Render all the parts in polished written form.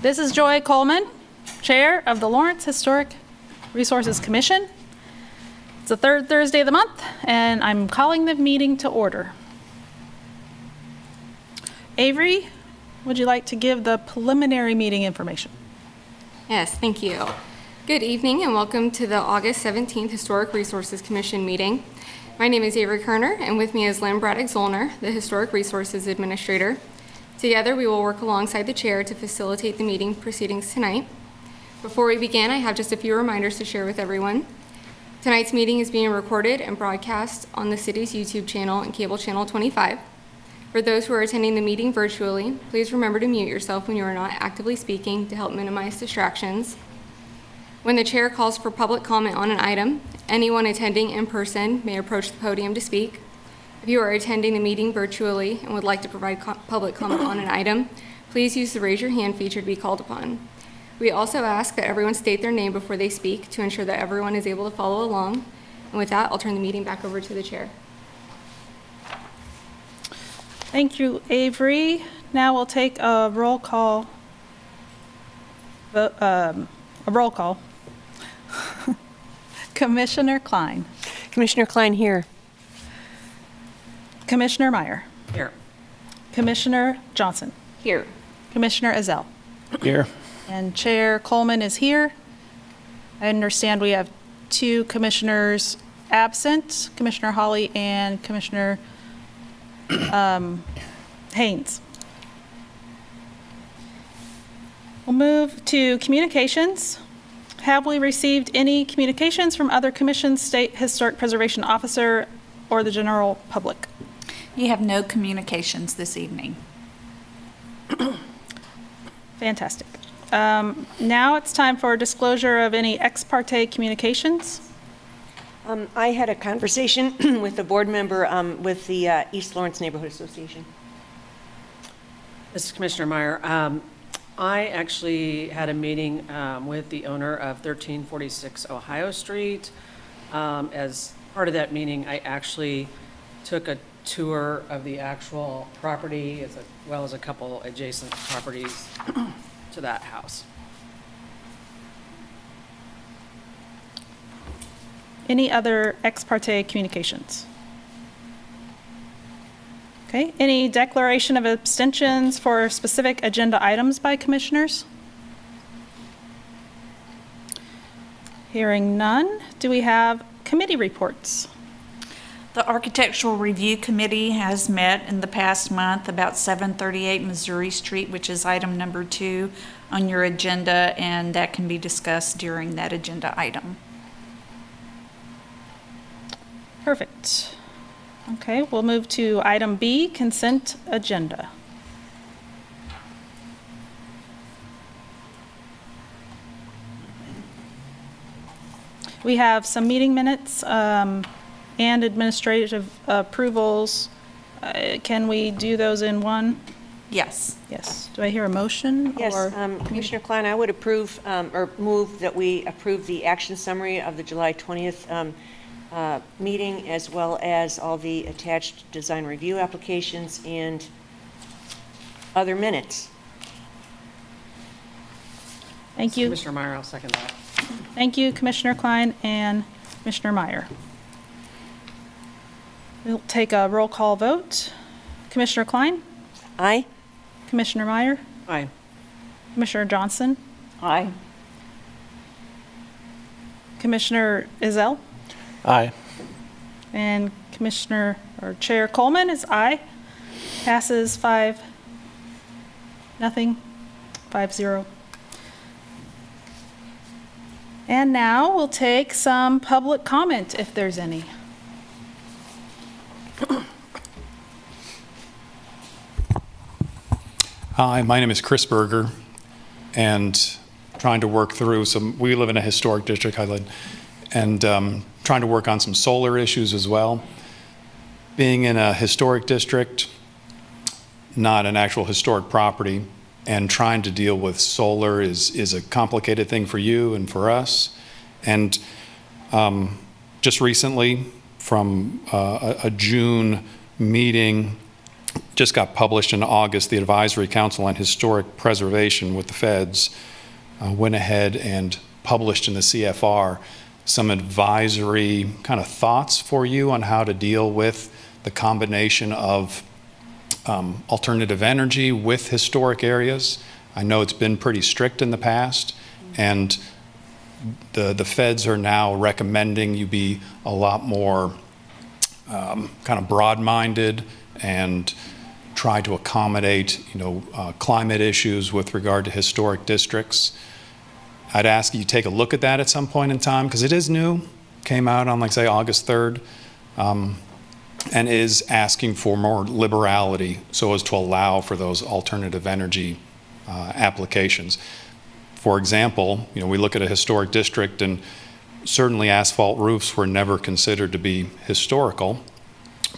This is Joy Coleman, Chair of the Lawrence Historic Resources Commission. It's the third Thursday of the month, and I'm calling the meeting to order. Avery, would you like to give the preliminary meeting information? Yes, thank you. Good evening and welcome to the August 17th Historic Resources Commission meeting. My name is Avery Kerner, and with me is Lynn Braddock-Zollner, the Historic Resources Administrator. Together, we will work alongside the chair to facilitate the meeting proceedings tonight. Before we begin, I have just a few reminders to share with everyone. Tonight's meeting is being recorded and broadcast on the city's YouTube channel and cable channel 25. For those who are attending the meeting virtually, please remember to mute yourself when you are not actively speaking to help minimize distractions. When the chair calls for public comment on an item, anyone attending in person may approach the podium to speak. If you are attending the meeting virtually and would like to provide public comment on an item, please use the raise your hand feature to be called upon. We also ask that everyone state their name before they speak to ensure that everyone is able to follow along. And with that, I'll turn the meeting back over to the chair. Thank you, Avery. Now we'll take a roll call. Commissioner Klein. Commissioner Klein here. Commissioner Meyer. Here. Commissioner Johnson. Here. Commissioner Ezell. Here. And Chair Coleman is here. I understand we have two commissioners absent, Commissioner Hawley and Commissioner Haynes. We'll move to communications. Have we received any communications from other commissions, State Historic Preservation Officer, or the general public? You have no communications this evening. Fantastic. Now it's time for disclosure of any ex parte communications. I had a conversation with a board member with the East Lawrence Neighborhood Association. This is Commissioner Meyer. I actually had a meeting with the owner of 1346 Ohio Street. As part of that meeting, I actually took a tour of the actual property as well as a couple adjacent properties to that house. Any other ex parte communications? Okay, any declaration of abstentions for specific agenda items by commissioners? Hearing none, do we have committee reports? The Architectural Review Committee has met in the past month about 738 Missouri Street, which is item number 2 on your agenda, and that can be discussed during that agenda item. Perfect. Okay, we'll move to item B, consent agenda. We have some meeting minutes and administrative approvals. Can we do those in one? Yes. Yes. Do I hear a motion? Yes, or Commissioner Klein, I would approve or move that we approve the action summary of the July 20th meeting, as well as all the attached design review applications and other minutes. Thank you. Commissioner Meyer, I'll second that. Thank you, Commissioner Klein and Commissioner Meyer. We'll take a roll call vote. Commissioner Klein? Aye. Commissioner Meyer? Aye. Commissioner Johnson? Aye. Commissioner Ezell? Aye. And Commissioner or Chair Coleman is aye. Passes 5-0. 5-0. And now we'll take some public comment if there's any. Hi, my name is Chris Berger, and trying to work through we live in a historic district, and trying to work on some solar issues as well. Being in a historic district, not an actual historic property, and trying to deal with solar is a complicated thing for you and for us. And just recently, from a June meeting, just got published in August. The Advisory Council on Historic Preservation with the feds went ahead and published in the CFR some advisory kind of thoughts for you on how to deal with the combination of alternative energy with historic areas. I know it's been pretty strict in the past, and the feds are now recommending you be a lot more kind of broad-minded and try to accommodate, climate issues with regard to historic districts. I'd ask you to take a look at that at some point in time, because it is new, came out on, like, say, August 3rd, and is asking for more liberality so as to allow for those alternative energy applications. For example, we look at a historic district, and certainly asphalt roofs were never considered to be historical,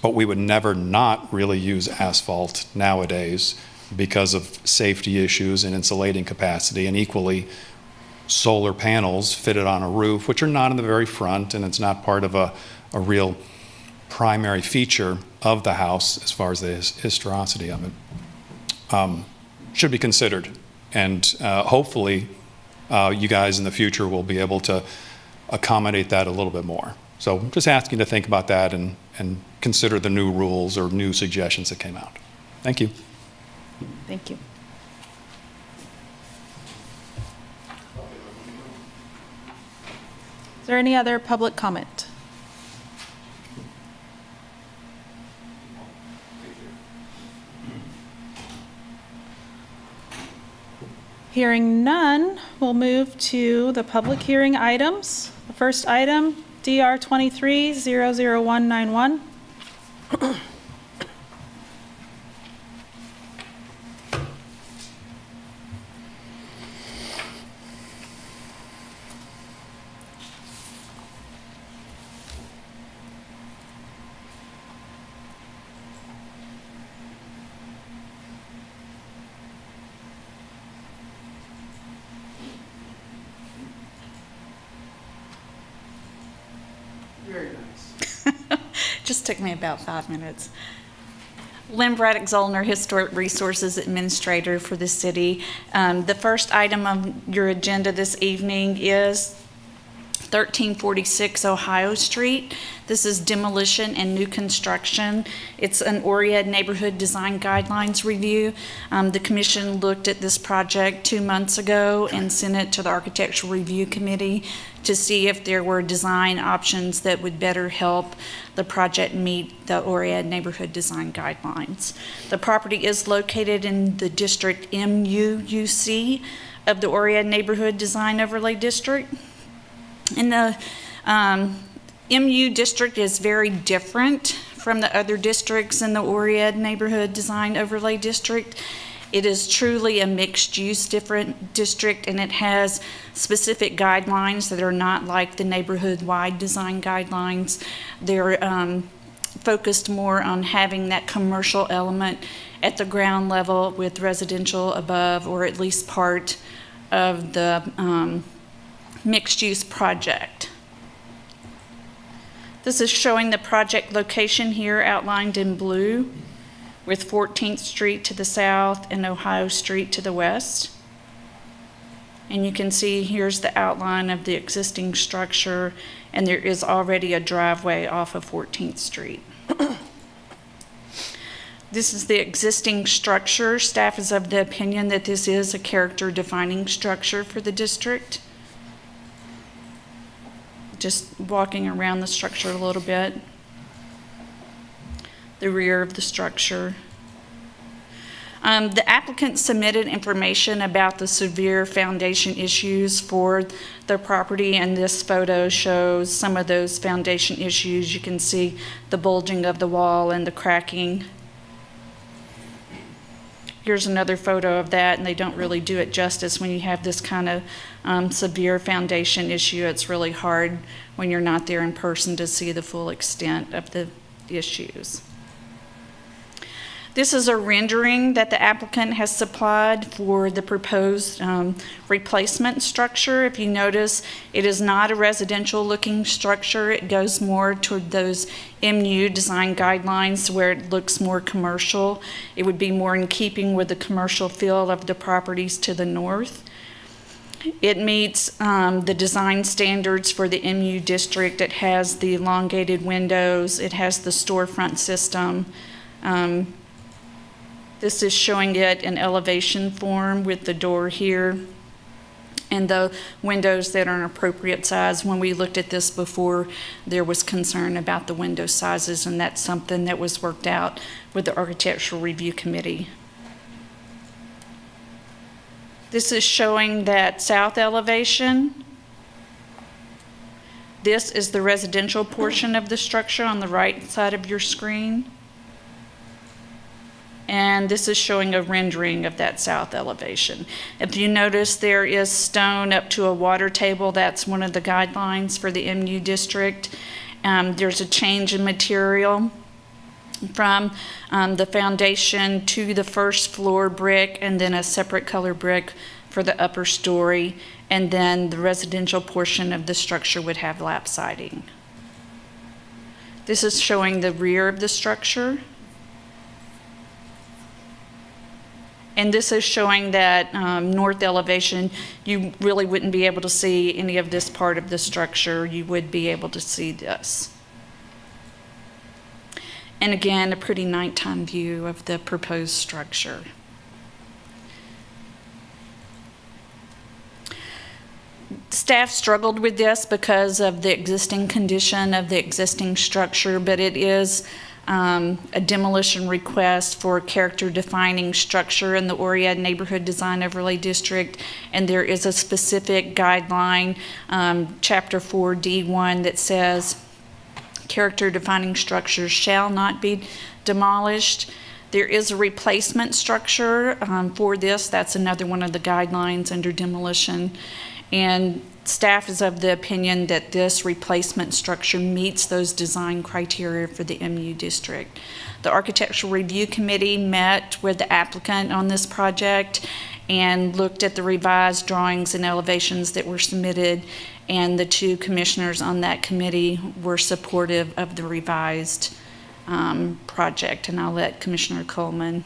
but we would never not really use asphalt nowadays because of safety issues and insulating capacity, and equally solar panels fitted on a roof, which are not in the very front, and it's not part of a real primary feature of the house as far as the historicity of it, should be considered. And hopefully you guys in the future will be able to accommodate that a little bit more. So just asking to think about that and consider the new rules or new suggestions that came out. Thank you. Thank you. Is there any other public comment? Hearing none, we'll move to the public hearing items. The first item, DR 23-00191. Just took me about 5 minutes. Lynn Braddock Zollner, Historic Resources Administrator for the city. The first item on your agenda this evening is 1346 Ohio Street. This is demolition and new construction. It's an Oread Neighborhood Design Guidelines review. The commission looked at this project 2 months ago and sent it to the Architectural Review Committee to see if there were design options that would better help the project meet the Oread Neighborhood Design Guidelines. The property is located in the District MUUC of the Oread Neighborhood Design Overlay District. And the MU district is very different from the other districts in the Oread Neighborhood Design Overlay District. It is truly a mixed-use different district, and it has specific guidelines that are not like the neighborhood-wide design guidelines. They're focused more on having that commercial element at the ground level with residential above, or at least part of the mixed-use project. This is showing the project location here outlined in blue, with 14th Street to the south and Ohio Street to the west. And you can see here's the outline of the existing structure, and there is already a driveway off of 14th Street. This is the existing structure. Staff is of the opinion that this is a character-defining structure for the district. Just walking around the structure a little bit. The rear of the structure. The applicant submitted information about the severe foundation issues for the property, and this photo shows some of those foundation issues. You can see the bulging of the wall and the cracking. Here's another photo of that, and they don't really do it justice when you have this kind of severe foundation issue. It's really hard when you're not there in person to see the full extent of the issues. This is a rendering that the applicant has supplied for the proposed replacement structure. If you notice, it is not a residential-looking structure. It goes more toward those MU design guidelines where it looks more commercial. It would be more in keeping with the commercial feel of the properties to the north. It meets the design standards for the MU district. It has the elongated windows. It has the storefront system. This is showing it in elevation form with the door here and the windows that are an appropriate size. When we looked at this before, there was concern about the window sizes, and that's something that was worked out with the Architectural Review Committee. This is showing that south elevation. This is the residential portion of the structure on the right side of your screen. And this is showing a rendering of that south elevation. If you notice, there is stone up to a water table. That's one of the guidelines for the MU district. There's a change in material from the foundation to the first floor brick, and then a separate color brick for the upper story. And then the residential portion of the structure would have lap siding. This is showing the rear of the structure. And this is showing that north elevation. You really wouldn't be able to see any of this part of the structure. You would be able to see this. And again, a pretty nighttime view of the proposed structure. Staff struggled with this because of the existing condition of the existing structure, but it is a demolition request for character-defining structure in the Oread Neighborhood Design Overlay District, and there is a specific guideline, Chapter 4, D1, that says character-defining structures shall not be demolished. There is a replacement structure for this. That's another one of the guidelines under demolition, and staff is of the opinion that this replacement structure meets those design criteria for the MU district. The Architectural Review Committee met with the applicant on this project and looked at the revised drawings and elevations that were submitted, and the two commissioners on that committee were supportive of the revised project. And I'll let Commissioner Coleman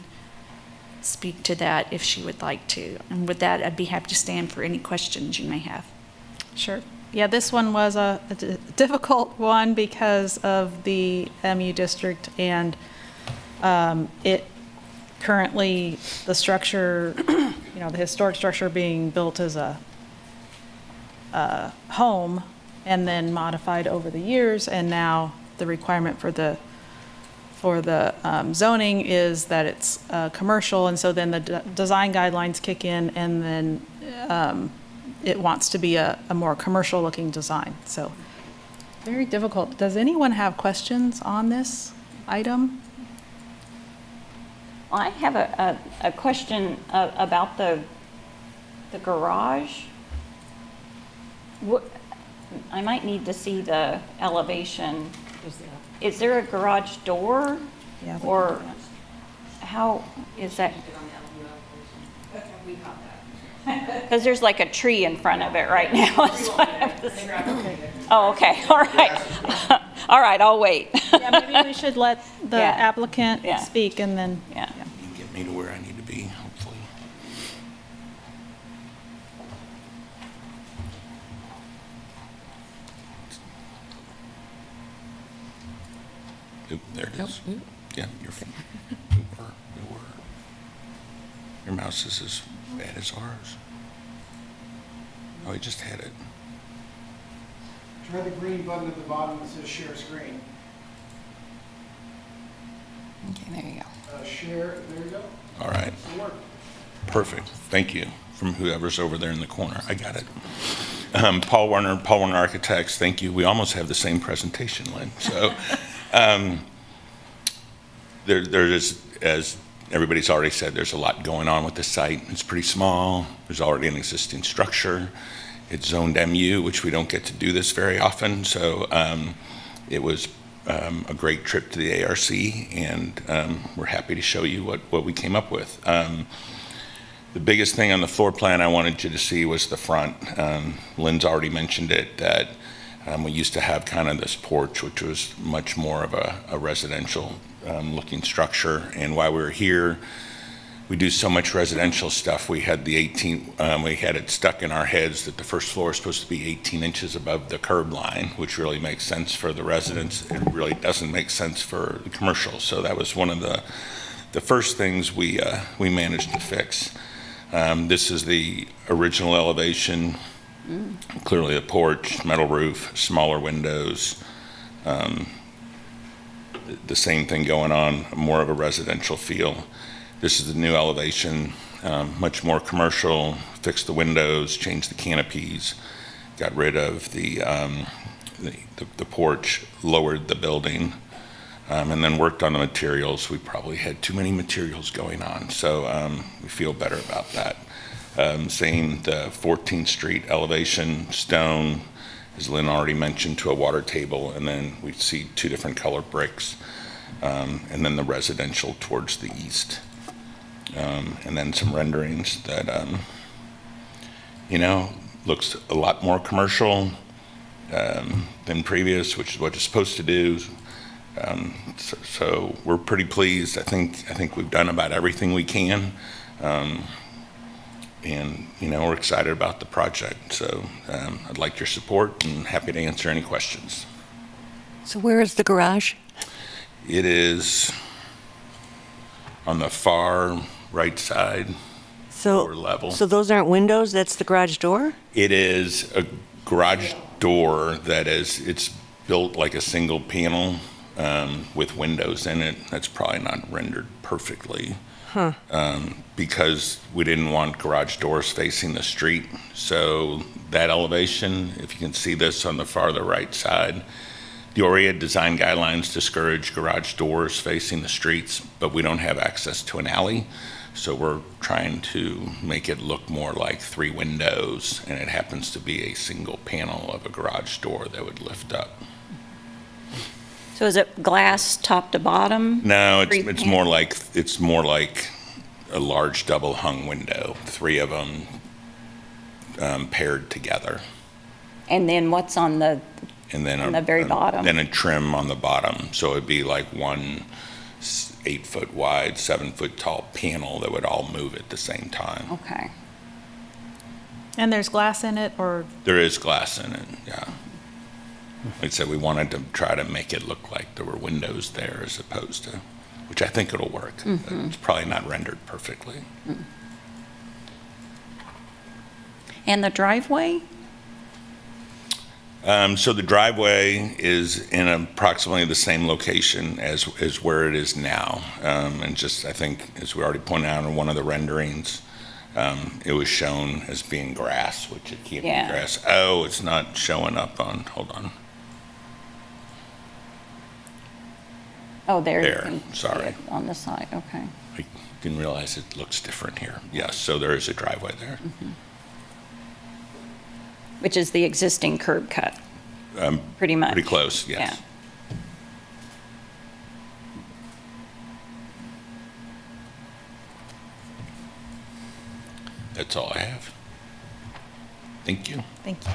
speak to that if she would like to. And with that, I'd be happy to stand for any questions you may have. Sure. Yeah, this one was a difficult one because of the MU district, and it currently, the structure, the historic structure being built as a home and then modified over the years, and now the requirement for the zoning is that it's commercial, and so then the design guidelines kick in, and then it wants to be a more commercial looking design. So very difficult. Does anyone have questions on this item? Well, I have a question about the garage. I might need to see the elevation. Is there a garage door? Yeah. Or how is that? Because there's like a tree in front of it right now. Oh, okay. All right. All right, I'll wait. Yeah, maybe we should let the Yeah. applicant Yeah. speak, and then. Yeah. Get me to where I need to be, hopefully. Oop, there it is. Yeah, you're fine. Your mouse is as bad as ours. Oh, I just had it. Try the green button at the bottom that says share screen. Okay, there you go. Share, there you go. All right. It'll work. Perfect. Thank you. From whoever's over there in the corner. I got it. Paul Werner Architects, thank you. We almost have the same presentation, Lynn. So there is, as everybody's already said, there's a lot going on with the site. It's pretty small. There's already an existing structure. It's zoned MU, which we don't get to do this very often. So it was a great trip to the ARC, and we're happy to show you what we came up with. The biggest thing on the floor plan I wanted you to see was the front. Lynn's already mentioned it, that we used to have kind of this porch, which was much more of a residential looking structure. And while we were here, we do so much residential stuff. We had we had it stuck in our heads that the first floor is supposed to be 18 inches above the curb line, which really makes sense for the residents. It really doesn't make sense for the commercial. So that was one of the first things we managed to fix. This is the original elevation. Clearly a porch, metal roof, smaller windows. The same thing going on, more of a residential feel. This is the new elevation, much more commercial, fixed the windows, changed the canopies, got rid of the porch, lowered the building, and then worked on the materials. We probably had too many materials going on, so we feel better about that. Same, the 14th Street elevation, stone, as Lynn already mentioned, to a water table, and then we see two different color bricks, and then the residential towards the east. And then some renderings that, looks a lot more commercial than previous, which is what it's supposed to do. So we're pretty pleased. I think we've done about everything we can. And, we're excited about the project. So I'd like your support and happy to answer any questions. So where is the garage? It is on the far right side, lower level. So those aren't windows, that's the garage door? It is a garage door it's built like a single panel with windows in it. That's probably not rendered perfectly. Because we didn't want garage doors facing the street. So that elevation, if you can see this on the farther right side, the Oread design guidelines discourage garage doors facing the streets, but we don't have access to an alley. So we're trying to make it look more like three windows, and it happens to be a single panel of a garage door that would lift up. So is it glass top to bottom? No, Three it's panels? more like a large double hung window, three of them paired together. And then what's on the, And then on the very bottom? Then a trim on the bottom. So it'd be like one 8 foot wide, 7 foot tall panel that would all move at the same time. Okay. And there's glass in it, or? There is glass in it, yeah. Like I said, we wanted to try to make it look like there were windows there as opposed to, which I think it'll work. It's probably not rendered perfectly. And the driveway? So the driveway is in approximately the same location as where it is now. And just, I think, as we already pointed out in one of the renderings, it was shown as being grass, which it can't be Yeah. grass. Oh, it's not showing up on, hold on. Oh, there. you There, can see sorry. it on the side, okay. I didn't realize it looks different here. Yes, so there is a driveway there. Which is the existing curb cut, pretty much. Pretty close, yes. That's all I have. Thank you. Thank you.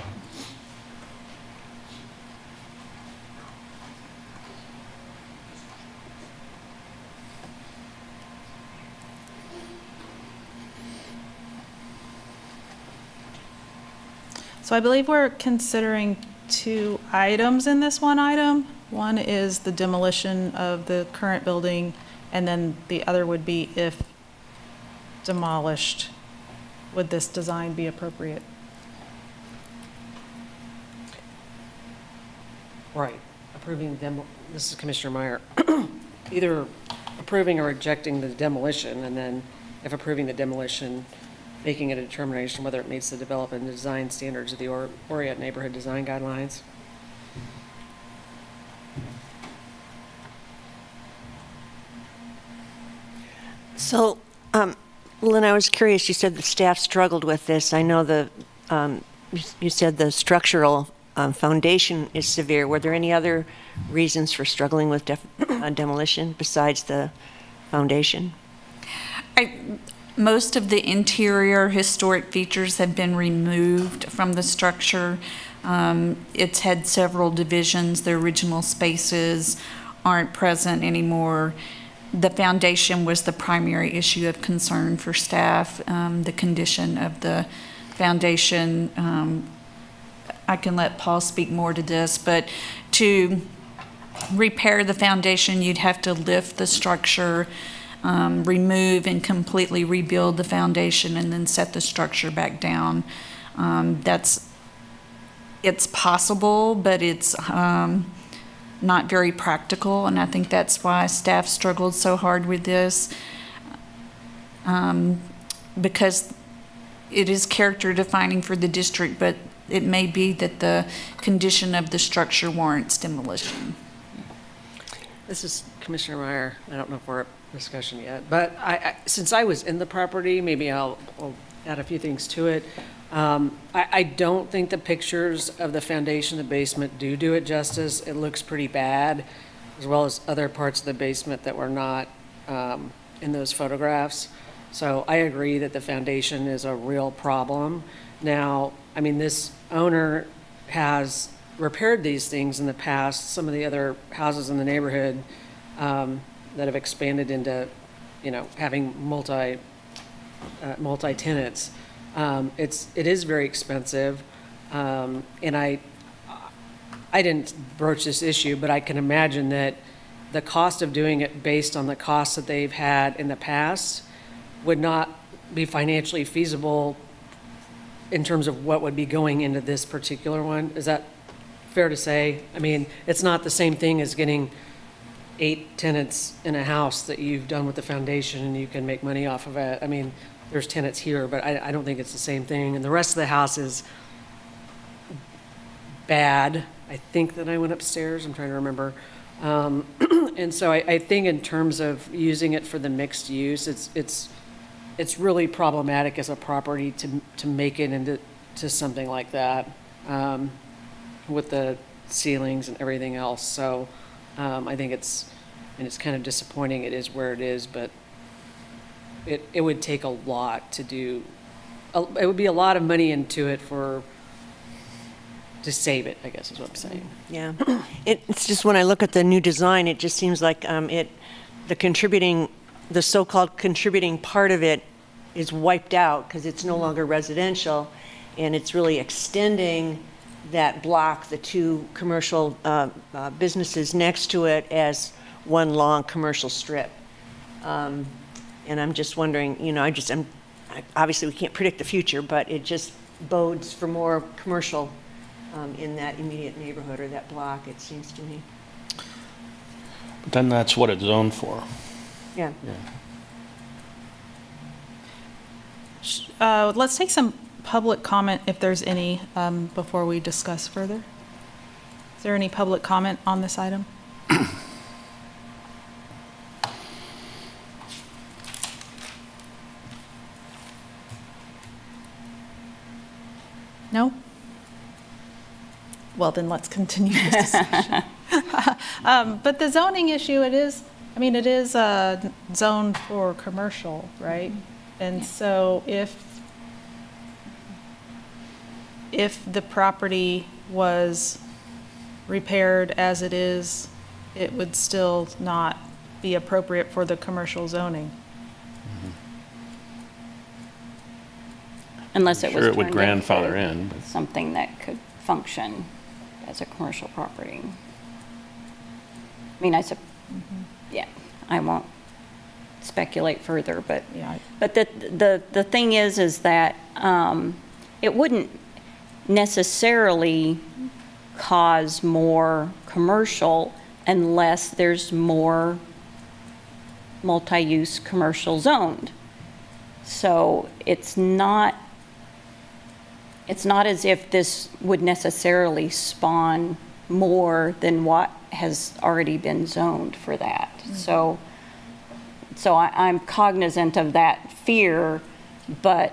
So I believe we're considering two items in this one item. One is the demolition of the current building, and then the other would be if demolished, would this design be appropriate? Right, approving this is Commissioner Meyer. Either approving or rejecting the demolition, and then if approving the demolition, making a determination whether it meets the development and design standards of the Oread Neighborhood Design Guidelines. So, Lynn, I was curious, you said the staff struggled with this. I know you said the structural foundation is severe. Were there any other reasons for struggling with demolition besides the foundation? Most of the interior historic features have been removed from the structure. It's had several divisions. The original spaces aren't present anymore. The foundation was the primary issue of concern for staff. The condition of the foundation, I can let Paul speak more to this, but to repair the foundation, you'd have to lift the structure, remove and completely rebuild the foundation, and then set the structure back down. It's possible, but it's not very practical, and I think that's why staff struggled so hard with this, because it is character defining for the district, but it may be that the condition of the structure warrants demolition. This is Commissioner Meyer. I don't know if we're at discussion yet, but since I was in the property, maybe I'll add a few things to it. I don't think the pictures of the foundation, the basement do it justice. It looks pretty bad, as well as other parts of the basement that were not in those photographs. So I agree that the foundation is a real problem. Now, I mean, this owner has repaired these things in the past. Some of the other houses in the neighborhood that have expanded into, having multi-tenants. It is very expensive, and I didn't broach this issue, but I can imagine that the cost of doing it based on the costs that they've had in the past would not be financially feasible in terms of what would be going into this particular one. Is that fair to say? I mean, it's not the same thing as getting 8 tenants in a house that you've done with the foundation and you can make money off of it. I mean, there's tenants here, but I don't think it's the same thing. And the rest of the house is bad. I think that I went upstairs. I'm trying to remember. And so I think in terms of using it for the mixed use, it's really problematic as a property to make it into something like that with the ceilings and everything else. So I think it's kind of disappointing. It is where it is, but it would take a lot to do. It would be a lot of money into it to save it, I guess is what I'm saying. Yeah, it's just when I look at the new design, it just seems like the so-called contributing part of it is wiped out because it's no longer residential, and it's really extending that block, the 2 commercial businesses next to it, as one long commercial strip. And I'm just wondering, obviously we can't predict the future, but it just bodes for more commercial in that immediate neighborhood or that block, it seems to me. But then that's what it's zoned for. Yeah. Let's take some public comment if there's any before we discuss further. Is there any public comment on this item? No? Well, then let's continue this discussion. But the zoning issue, it is zoned for commercial, right? And so if the property was repaired as it is, it would still not be appropriate for the commercial zoning. Unless it was Sure, it would turned grandfather into in, but- something that could function as a commercial property. I mean, yeah, I won't speculate further, but Yeah. but the thing is that it wouldn't necessarily cause more commercial unless there's more multi-use commercial zoned. So it's not as if this would necessarily spawn more than what has already been zoned for that. So I'm cognizant of that fear, but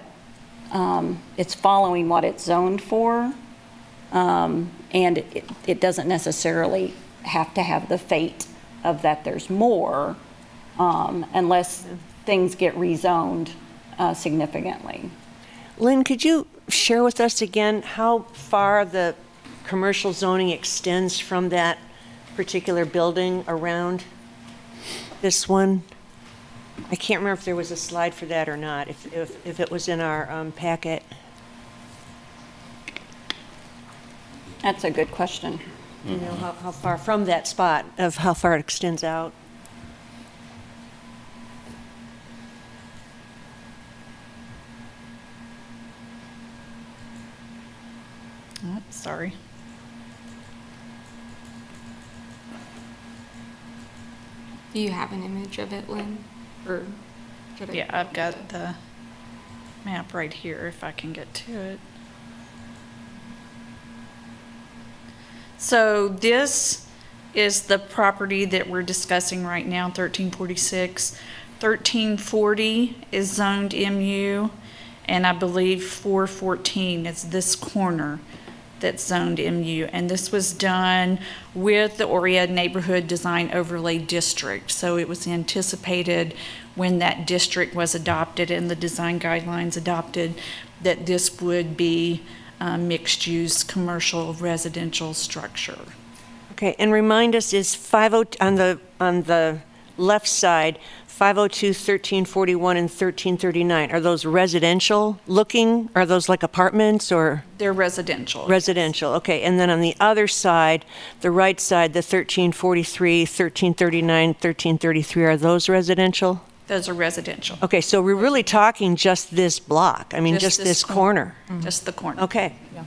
it's following what it's zoned for. And it doesn't necessarily have to have the fate of that there's more, unless things get rezoned significantly. Lynn, could you share with us again how far the commercial zoning extends from that particular building around this one? I can't remember if there was a slide for that or not, if it was in our packet. That's a good question. You know, how far from that spot, of how far it extends out? Oh, sorry. Do you have an image of it, Lynn? Or should I? Yeah, I've got the map right here, if I can get to it. So this is the property that we're discussing right now, 1346. 1340 is zoned MU, and I believe 414 is this corner that's zoned MU. And this was done with the Oread Neighborhood Design Overlay District. So it was anticipated when that district was adopted and the design guidelines adopted that this would be mixed-use commercial residential structure. Okay, and remind us, is 50 on the left side, 502, 1341, and 1339, are those residential looking? Are those like apartments or? They're residential. Residential, okay. And then on the other side, the right side, the 1343, 1339, 1333, are those residential? Those are residential. Okay, so we're really talking just this block, I mean, just this corner. Just the corner. Okay. Yeah.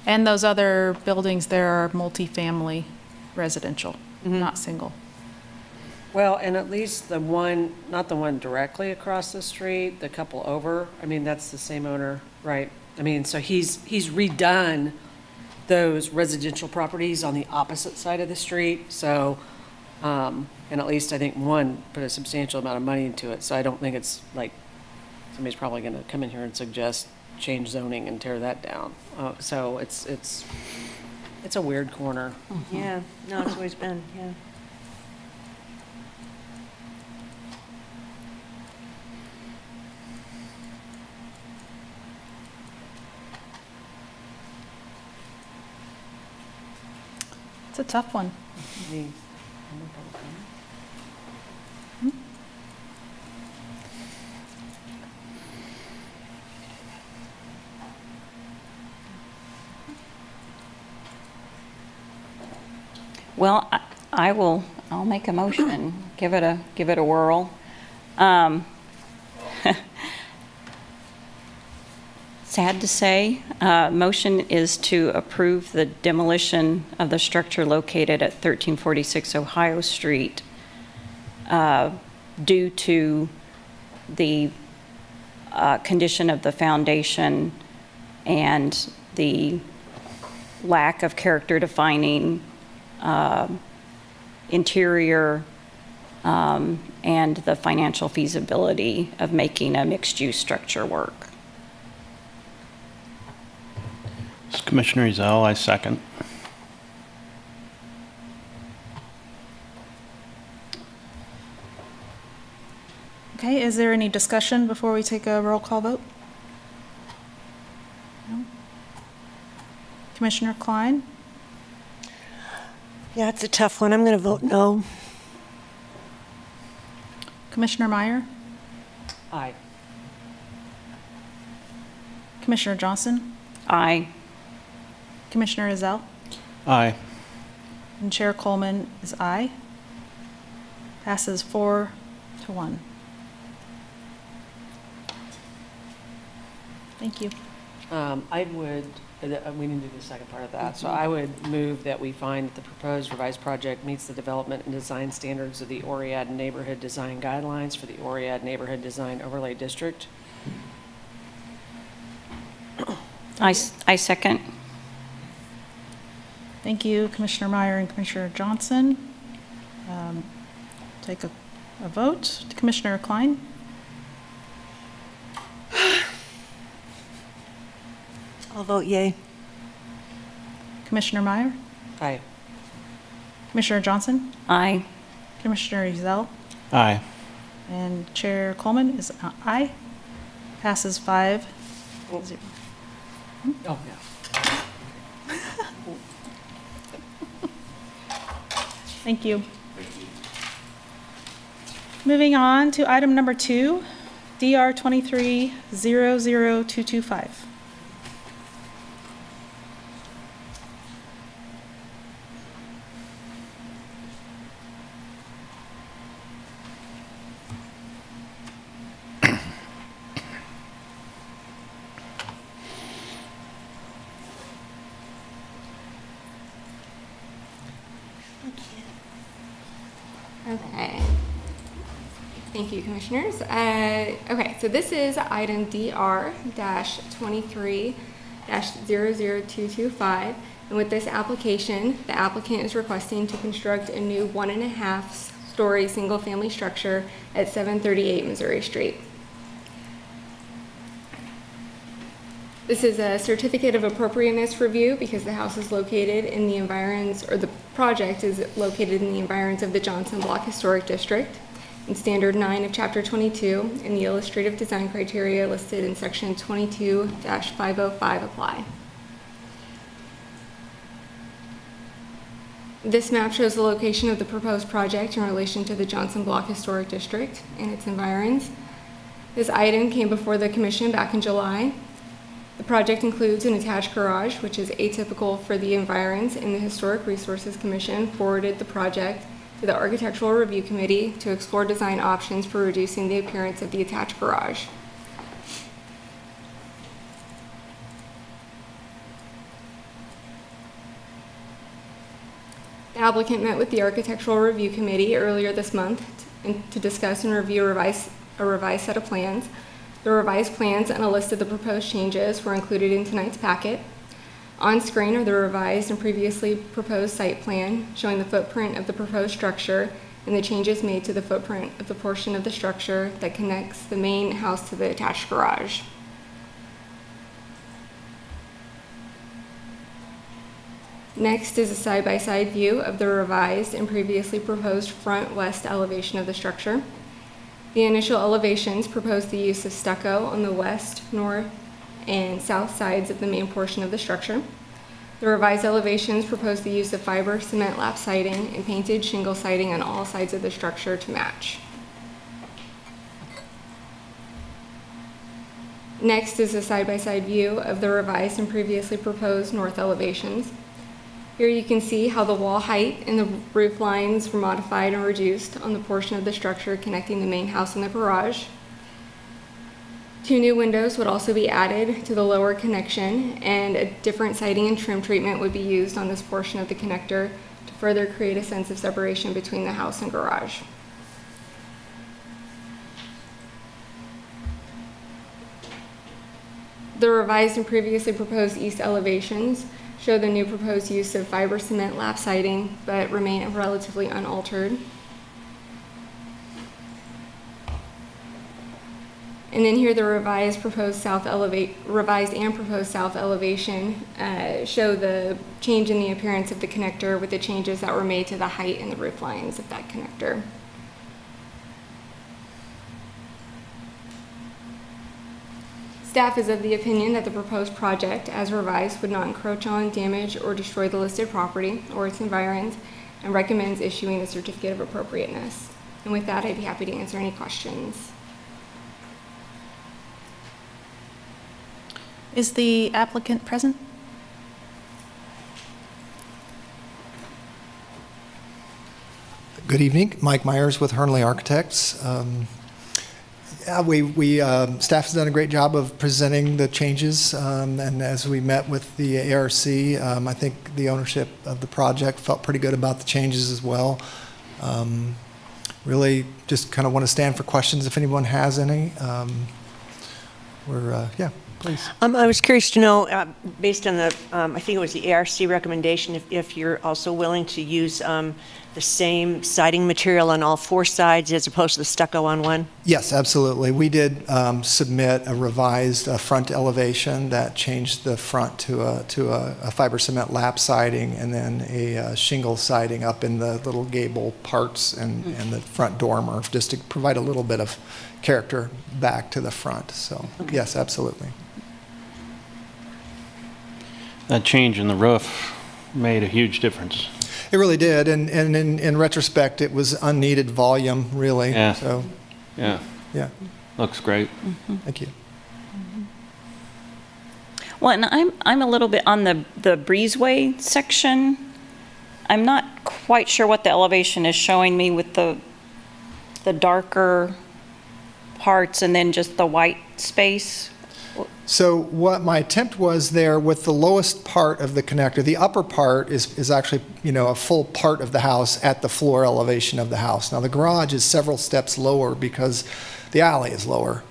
And those other buildings there are multifamily residential, not single. Well, and at least the one, not the one directly across the street, the couple over, I mean, that's the same owner, right? I mean, so he's redone those residential properties on the opposite side of the street, so, and at least I think one put a substantial amount of money into it, so I don't think it's like, somebody's probably gonna come in here and suggest change zoning and tear that down. So it's a weird corner. Yeah, no, it's always been, yeah. It's a tough one. Well, I'll make a motion, give it a whirl. Sad to say, motion is to approve the demolition of the structure located at 1346 Ohio Street due to the condition of the foundation and the lack of character defining interior and the financial feasibility of making a mixed-use structure work. Commissioner Ezell, I second. Okay, is there any discussion before we take a roll call vote? No? Commissioner Klein? Yeah, it's a tough one. I'm going to vote no. Commissioner Meyer? Aye. Commissioner Johnson? Aye. Commissioner Ezell? Aye. And Chair Coleman is aye. Passes 4-1. Thank you. I would, we need to do the second part of that. So I would move that we find that the proposed revised project meets the development and design standards of the Oread Neighborhood Design Guidelines for the Oread Neighborhood Design Overlay District. I second. Thank you, Commissioner Meyer and Commissioner Johnson. Take a vote. Commissioner Klein? I'll vote yay. Commissioner Meyer, Aye. Commissioner Johnson, Aye. Commissioner Ezell, Aye. and Chair Coleman is aye. Passes 5-0. Oh, yeah. Thank you. Moving on to item number 2, DR 23-00225. Okay. Thank you, Commissioners. Okay, so this is item DR-23-00225. And with this application, the applicant is requesting to construct a new 1.5-story single-family structure at 738 Missouri Street. This is a certificate of appropriateness review because the house is located in the environs, or the project is located in the environs of the Johnson Block Historic District. And Standard 9 of Chapter 22 and the illustrative design criteria listed in Section 22-505 apply. This map shows the location of the proposed project in relation to the Johnson Block Historic District and its environs. This item came before the Commission back in July. The project includes an attached garage, which is atypical for the environs, and the Historic Resources Commission forwarded the project to the Architectural Review Committee to explore design options for reducing the appearance of the attached garage. The applicant met with the Architectural Review Committee earlier this month to discuss and review a revised set of plans. The revised plans and a list of the proposed changes were included in tonight's packet. On screen are the revised and previously proposed site plan showing the footprint of the proposed structure and the changes made to the footprint of the portion of the structure that connects the main house to the attached garage. Next is a side-by-side view of the revised and previously proposed front west elevation of the structure. The initial elevations propose the use of stucco on the west, north, and south sides of the main portion of the structure. The revised elevations propose the use of fiber cement lap siding and painted shingle siding on all sides of the structure to match. Next is a side-by-side view of the revised and previously proposed north elevations. Here you can see how the wall height and the roof lines were modified and reduced on the portion of the structure connecting the main house and the garage. 2 new windows would also be added to the lower connection, and a different siding and trim treatment would be used on this portion of the connector to further create a sense of separation between the house and garage. The revised and previously proposed east elevations show the new proposed use of fiber cement lap siding, but remain relatively unaltered. And then here the revised and proposed south elevation show the change in the appearance of the connector with the changes that were made to the height and the roof lines of that connector. Staff is of the opinion that the proposed project, as revised, would not encroach on, damage, or destroy the listed property or its environs, and recommends issuing the certificate of appropriateness. And with that, I'd be happy to answer any questions. Is the applicant present? Good evening, Mike Myers with Hernley Architects. Staff has done a great job of presenting the changes, and as we met with the ARC, I think the ownership of the project felt pretty good about the changes as well. Really just kind of want to stand for questions if anyone has any. Yeah, please. I was curious to know, based on the, I think it was the ARC recommendation, if you're also willing to use the same siding material on all 4 sides as opposed to the stucco on one? Yes, absolutely. We did submit a revised front elevation that changed the front to a fiber cement lap siding and then a shingle siding up in the little gable parts and the front dormer, just to provide a little bit of character back to the front. So, yes, absolutely. That change in the roof made a huge difference. It really did, and in retrospect, it was unneeded volume, really. Yeah. So, Yeah, yeah, looks great. thank you. Well, and I'm a little bit on the breezeway section. I'm not quite sure what the elevation is showing me with the darker parts and then just the white space. So what my attempt was there with the lowest part of the connector, the upper part is actually, a full part of the house at the floor elevation of the house. Now the garage is several steps lower because the alley is lower.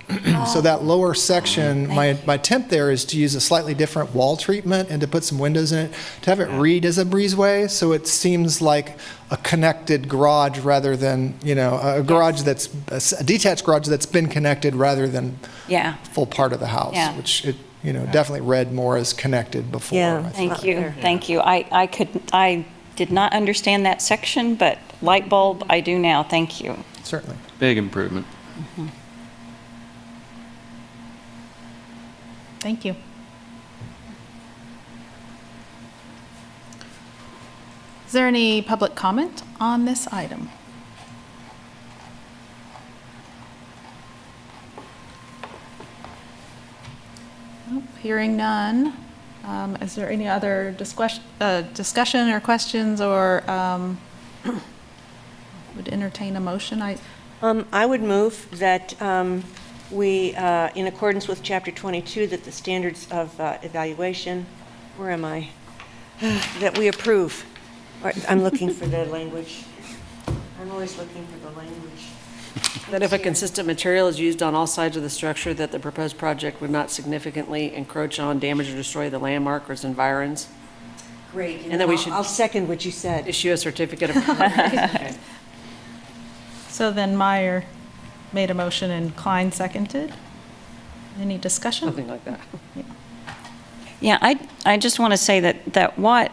So that lower section, my attempt there is to use a slightly different wall treatment and to put some windows in it, to have it read as a breezeway, so it seems like a connected garage rather than, a garage that's, a detached garage that's been connected rather than Yeah. full part of the house, Yeah. which it, definitely read more as connected before. Yeah. I think. Thank you, thank you. I did not understand that section, but light bulb, I do now, thank you. Certainly. Big improvement. Thank you. Is there any public comment on this item? Nope, hearing none. Is there any other discussion or questions, or would entertain a motion? I would move that we, in accordance with Chapter 22, that the standards of evaluation, where am I? That we approve. I'm looking for the language. I'm always looking for the language. That if a consistent material is used on all sides of the structure, that the proposed project would not significantly encroach on, damage, or destroy the landmark or its environs. Great. And then we should- I'll second what you said. Issue a certificate of. Okay. So then Meyer made a motion and Klein seconded. Any discussion? Something like that. Yeah, I just want to say that what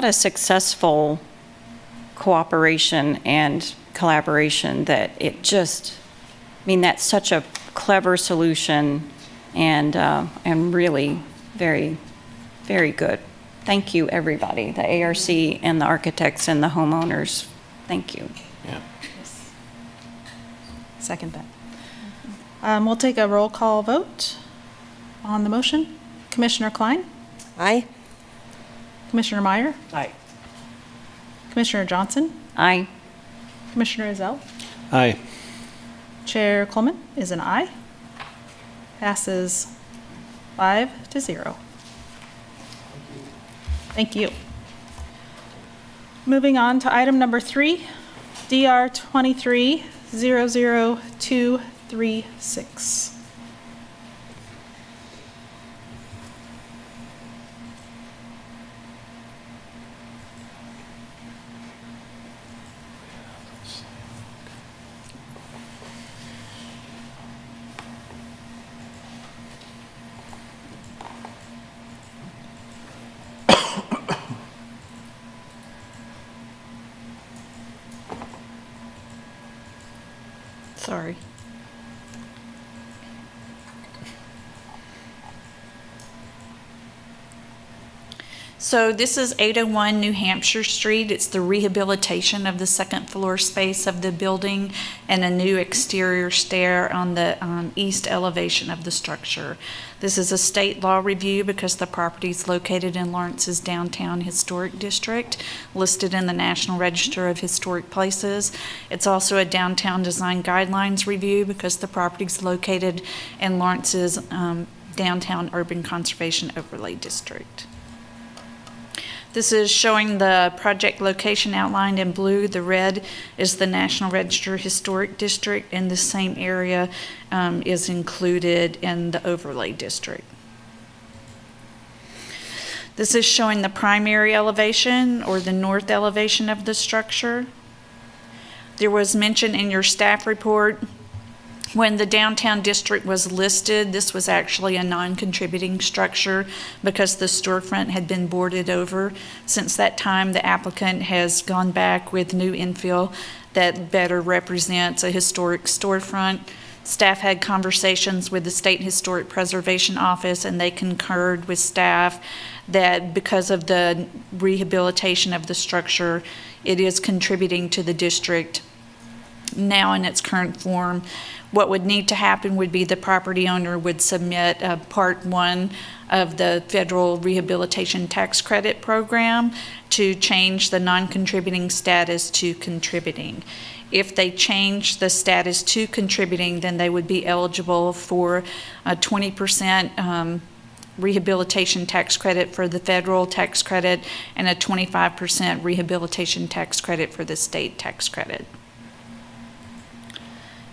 a successful cooperation and collaboration, that it just, that's such a clever solution and really very, very good. Thank you, everybody, the ARC and the architects and the homeowners. Thank you. Yeah. Second that. We'll take a roll call vote on the motion. Commissioner Klein? Aye? Commissioner Meyer? Aye. Commissioner Johnson? Aye. Commissioner Ezell? Aye. Chair Coleman is an aye. Passes 5-0. Thank you. Moving on to item number 3, DR 23-00236. Sorry. So this is 801 New Hampshire Street. It's the rehabilitation of the second floor space of the building and a new exterior stair on the east elevation of the structure. This is a state law review because the property is located in Lawrence's downtown historic district, listed in the National Register of Historic Places. It's also a downtown design guidelines review because the property is located in Lawrence's downtown urban conservation overlay district. This is showing the project location outlined in blue. The red is the National Register Historic District, and the same area is included in the overlay district. This is showing the primary elevation, or the north elevation of the structure. There was mention in your staff report, when the downtown district was listed, this was actually a non-contributing structure because the storefront had been boarded over. Since that time, the applicant has gone back with new infill that better represents a historic storefront. Staff had conversations with the State Historic Preservation Office, and they concurred with staff that because of the rehabilitation of the structure, it is contributing to the district now in its current form. What would need to happen would be the property owner would submit Part 1 of the Federal Rehabilitation Tax Credit Program to change the non-contributing status to contributing. If they change the status to contributing, then they would be eligible for a 20% rehabilitation tax credit for the federal tax credit and a 25% rehabilitation tax credit for the state tax credit.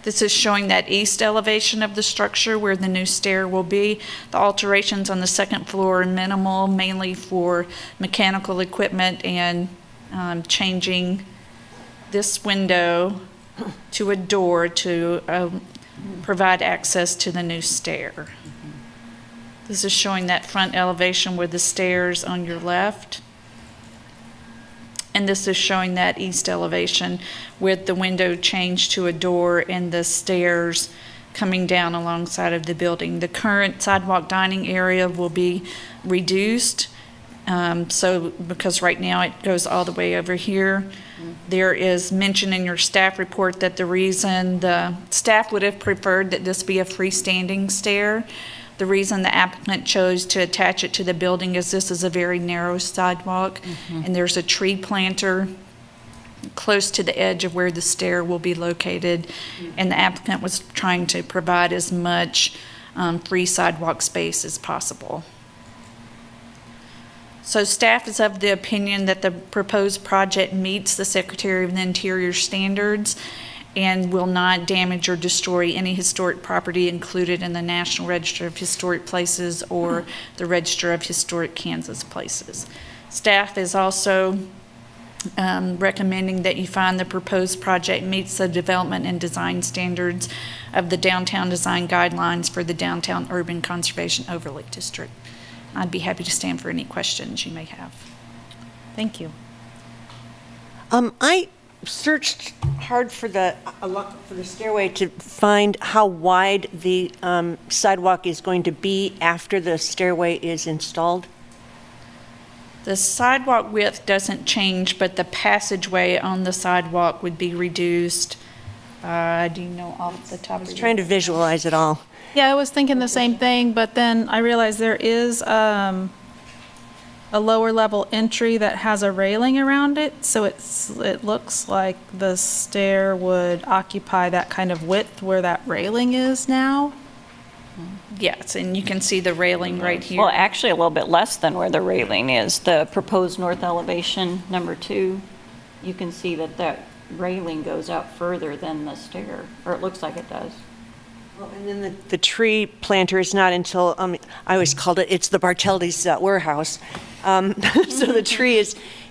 This is showing that east elevation of the structure where the new stair will be. The alterations on the second floor are minimal, mainly for mechanical equipment and changing this window to a door to provide access to the new stair. This is showing that front elevation with the stairs on your left. And this is showing that east elevation with the window changed to a door and the stairs coming down alongside of the building. The current sidewalk dining area will be reduced. Because right now it goes all the way over here. There is mention in your staff report that the reason the staff would have preferred that this be a freestanding stair. The reason the applicant chose to attach it to the building is this is a very narrow sidewalk, and there's a tree planter close to the edge of where the stair will be located, and the applicant was trying to provide as much free sidewalk space as possible. So staff is of the opinion that the proposed project meets the Secretary of the Interior standards and will not damage or destroy any historic property included in the National Register of Historic Places or the Register of Historic Kansas Places. Staff is also recommending that you find the proposed project meets the development and design standards of the downtown design guidelines for the Downtown Urban Conservation Overlay District. I'd be happy to stand for any questions you may have. Thank you. I searched hard for the stairway to find how wide the sidewalk is going to be after the stairway is installed. The sidewalk width doesn't change, but the passageway on the sidewalk would be reduced. Do you know off the top of your head? Trying to visualize it all. Yeah, I was thinking the same thing, but then I realized there is a lower level entry that has a railing around it, so it looks like the stair would occupy that kind of width where that railing is now. Yes, and you can see the railing right here. Well, actually, a little bit less than where the railing is. The proposed north elevation, number 2, you can see that that railing goes out further than the stair, or it looks like it does. Well, and then the tree planter is not until, I always called it's the Barteldi's warehouse. So the tree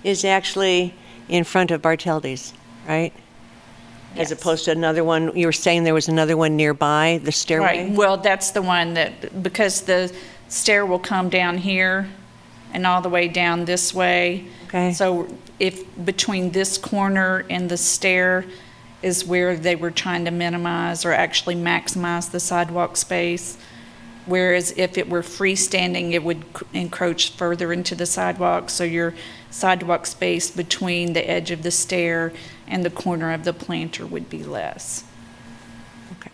is actually in front of Barteldi's, right? As Yes. opposed to another one, you were saying there was another one nearby, the stairway? Right, well, that's the one that, because the stair will come down here and all the way down this way. Okay. So if between this corner and the stair is where they were trying to minimize or actually maximize the sidewalk space. Whereas if it were freestanding, it would encroach further into the sidewalk, so your sidewalk space between the edge of the stair and the corner of the planter would be less. Okay.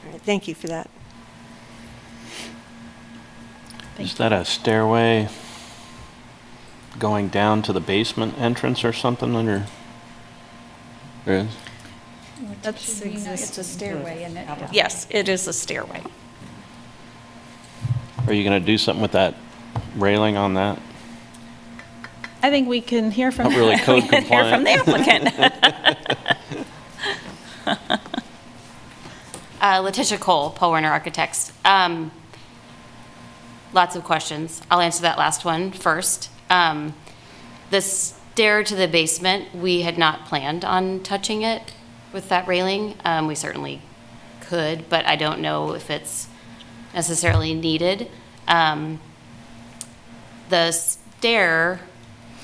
All right, thank you for that. Is that a stairway going down to the basement entrance or something under? There is? That's it's a stairway, isn't it? Yes, it is a stairway. Are you going to do something with that railing on that? I think we can hear from. Not really code Hear from the compliant. applicant. Letitia Cole, Paul Werner Architects. Lots of questions. I'll answer that last one first. This stair to the basement, we had not planned on touching it with that railing. We certainly could, but I don't know if it's necessarily needed. The stair,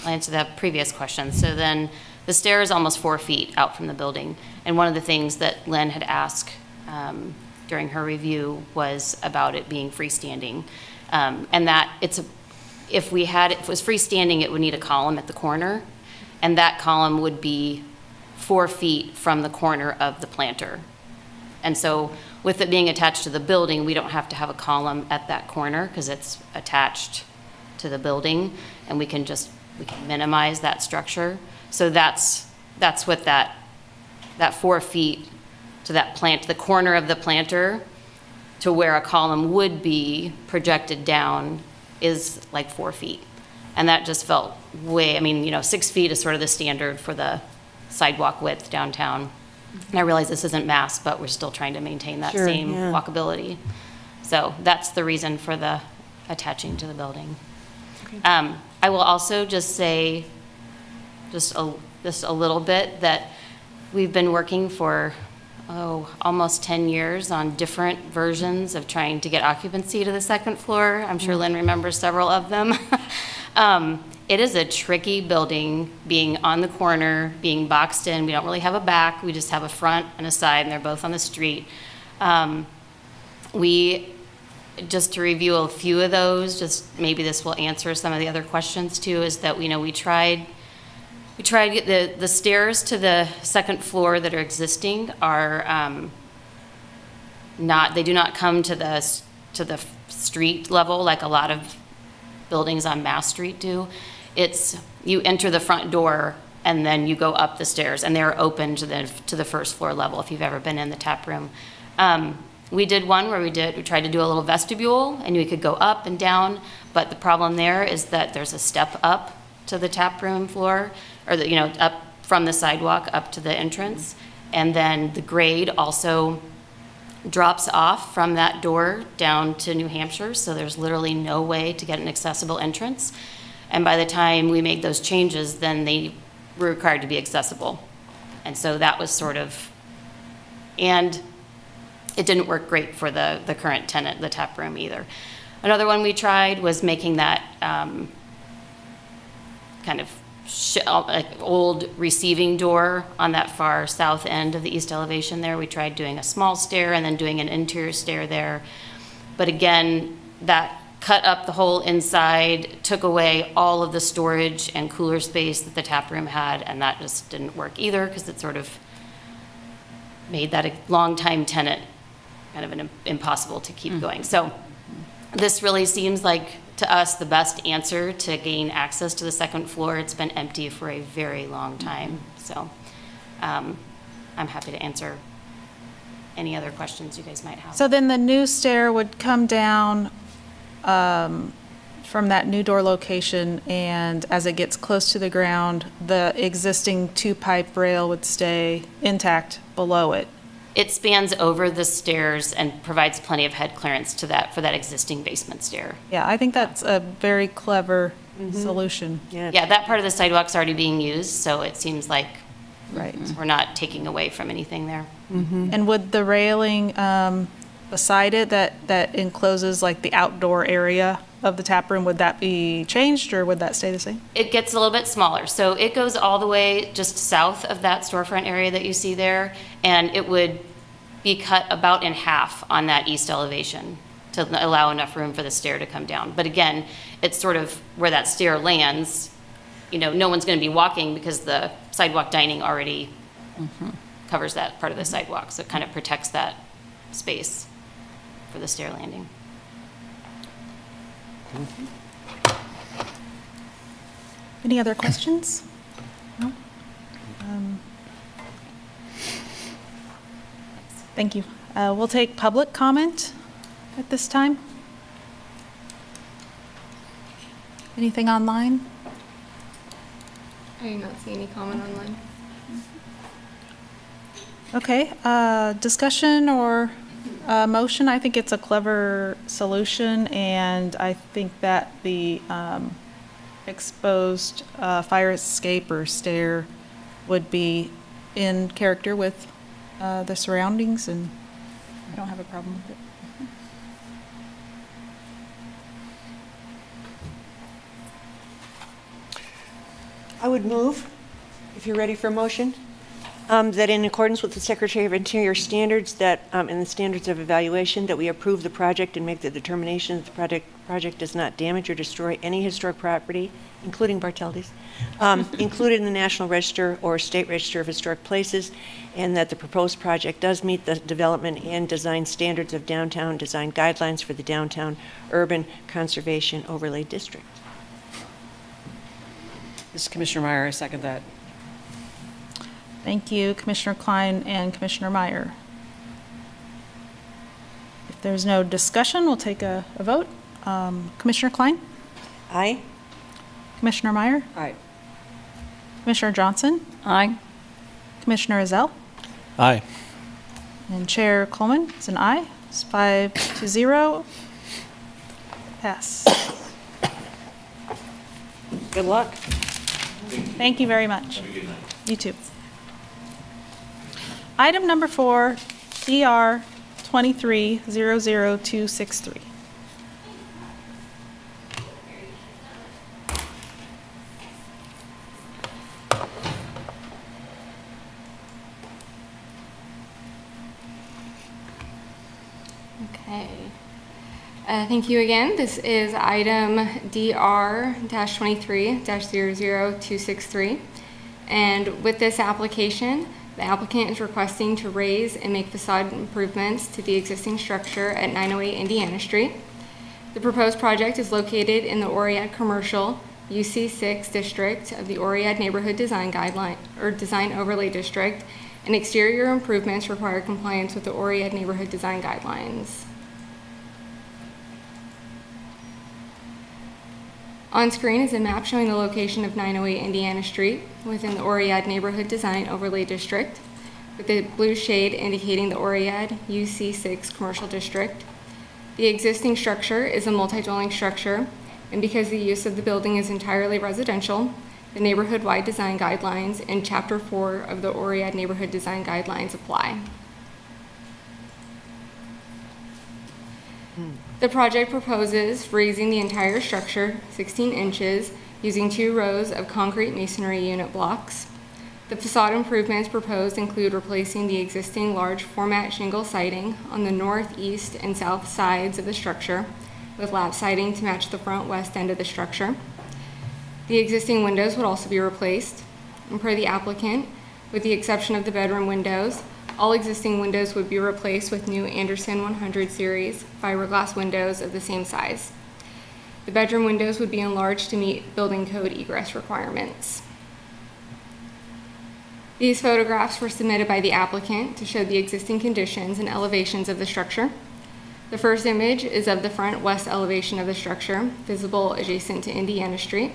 I'll answer that previous question. So then the stair is almost 4 feet out from the building. And one of the things that Lynn had asked during her review was about it being freestanding. And that if it was freestanding, it would need a column at the corner. And that column would be 4 feet from the corner of the planter. And so with it being attached to the building, we don't have to have a column at that corner because it's attached to the building, and we can minimize that structure. So that's what that 4 feet to the corner of the planter to where a column would be projected down is like 4 feet. And that just felt 6 feet is sort of the standard for the sidewalk width downtown. And I realize this isn't mass, but we're still trying to maintain that Sure, same yeah. walkability. So that's the reason for the attaching to the building. I will also just say, just a little bit, that we've been working for, almost 10 years on different versions of trying to get occupancy to the second floor. I'm sure Lynn remembers several of them. It is a tricky building, being on the corner, being boxed in. We don't really have a back. We just have a front and a side, and they're both on the street. Just to review a few of those, just maybe this will answer some of the other questions too, is that we tried to get the stairs to the second floor that are existing are they do not come to the street level like a lot of buildings on Mass Street do. It's, you enter the front door and then you go up the stairs, and they're open to the first floor level if you've ever been in the tap room. We did one where we tried to do a little vestibule, and we could go up and down, but the problem there is that there's a step up to the tap room floor, or up from the sidewalk up to the entrance, and then the grade also drops off from that door down to New Hampshire, so there's literally no way to get an accessible entrance. And by the time we made those changes, then they were required to be accessible. And so that was and it didn't work great for the current tenant, the tap room, either. Another one we tried was making that kind of like old receiving door on that far south end of the east elevation there. We tried doing a small stair and then doing an interior stair there. But again, that cut up the whole inside, took away all of the storage and cooler space that the tap room had, and that just didn't work either because it sort of made that a long-time tenant kind of impossible to keep going. So this really seems like, to us, the best answer to gain access to the second floor. It's been empty for a very long time. So I'm happy to answer any other questions you guys might have. So then the new stair would come down from that new door location, and as it gets close to the ground, the existing 2-pipe rail would stay intact below it. It spans over the stairs and provides plenty of head clearance for that existing basement stair. Yeah, I think that's a very clever solution. Yeah. Yeah, that part of the sidewalk's already being used, so it seems like Right. we're not taking away from anything there. And would the railing beside it that encloses like the outdoor area of the tap room, would that be changed or would that stay the same? It gets a little bit smaller, so it goes all the way just south of that storefront area that you see there, and it would be cut about in half on that east elevation to allow enough room for the stair to come down. But again, it's sort of where that stair lands, no one's going to be walking because the sidewalk dining already covers that part of the sidewalk, so it kind of protects that space for the stair landing. Any other questions? No? Thank you. We'll take public comment at this time. Anything online? I do not see any comment online. Okay, discussion or motion? I think it's a clever solution, and I think that the exposed fire escape or stair would be in character with the surroundings, and I don't have a problem with it. I would move, if you're ready for a motion, that in accordance with the Secretary of Interior standards and the standards of evaluation, that we approve the project and make the determination that the project does not damage or destroy any historic property, including Bartheldy's, included in the National Register or State Register of Historic Places, and that the proposed project does meet the development and design standards of downtown design guidelines for the Downtown Urban Conservation Overlay District. This is Commissioner Meyer, I second that. Thank you, Commissioner Klein and Commissioner Meyer. If there's no discussion, we'll take a vote. Commissioner Klein? Aye? Commissioner Meyer? Aye. Commissioner Johnson? Aye. Commissioner Ezell? Aye. And Chair Coleman is an aye. It's 5-0. Pass. Good luck. Thank you very much. Have a good night. You too. Item number 4, DR 23-00263. Okay. Thank you again. This is item DR-23-00263. And with this application, the applicant is requesting to raise and make facade improvements to the existing structure at 908 Indiana Street. The proposed project is located in the Oread Commercial UC6 district of the Oread Neighborhood Design Guideline or Design Overlay District, and exterior improvements require compliance with the Oread Neighborhood Design Guidelines. On screen is a map showing the location of 908 Indiana Street within the Oread Neighborhood Design Overlay District, with the blue shade indicating the Oread UC6 Commercial District. The existing structure is a multi-dwelling structure, and because the use of the building is entirely residential, the neighborhood-wide design guidelines in Chapter 4 of the Oread Neighborhood Design Guidelines apply. The project proposes raising the entire structure 16 inches using 2 rows of concrete masonry unit blocks. The facade improvements proposed include replacing the existing large format shingle siding on the north, east, and south sides of the structure with lap siding to match the front west end of the structure. The existing windows would also be replaced, and per the applicant, with the exception of the bedroom windows, all existing windows would be replaced with new Anderson 100 series fiberglass windows of the same size. The bedroom windows would be enlarged to meet building code egress requirements. These photographs were submitted by the applicant to show the existing conditions and elevations of the structure. The first image is of the front west elevation of the structure, visible adjacent to Indiana Street.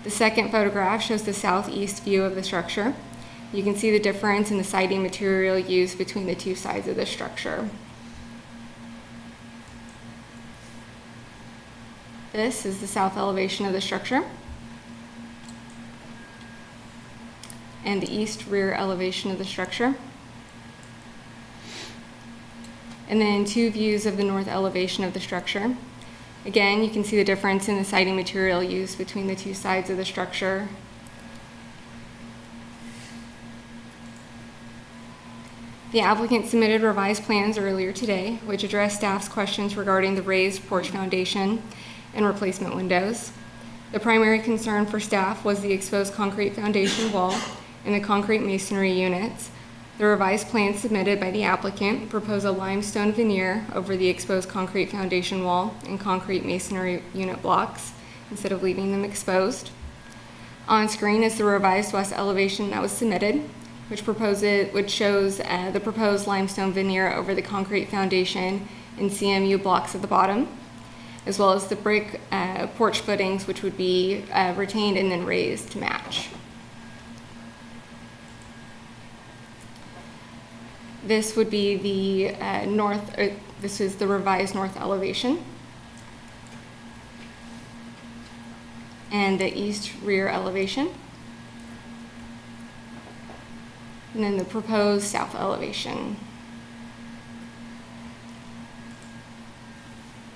The second photograph shows the southeast view of the structure. You can see the difference in the siding material used between the 2 sides of the structure. This is the south elevation of the structure, and the east rear elevation of the structure. And then 2 views of the north elevation of the structure. Again, you can see the difference in the siding material used between the 2 sides of the structure. The applicant submitted revised plans earlier today, which addressed staff's questions regarding the raised porch foundation and replacement windows. The primary concern for staff was the exposed concrete foundation wall and the concrete masonry units. The revised plans submitted by the applicant propose a limestone veneer over the exposed concrete foundation wall and concrete masonry unit blocks instead of leaving them exposed. On screen is the revised west elevation that was submitted, which shows the proposed limestone veneer over the concrete foundation and CMU blocks at the bottom, as well as the brick porch footings, which would be retained and then raised to match. This would be the this is the revised north elevation. and the east rear elevation. And then the proposed south elevation.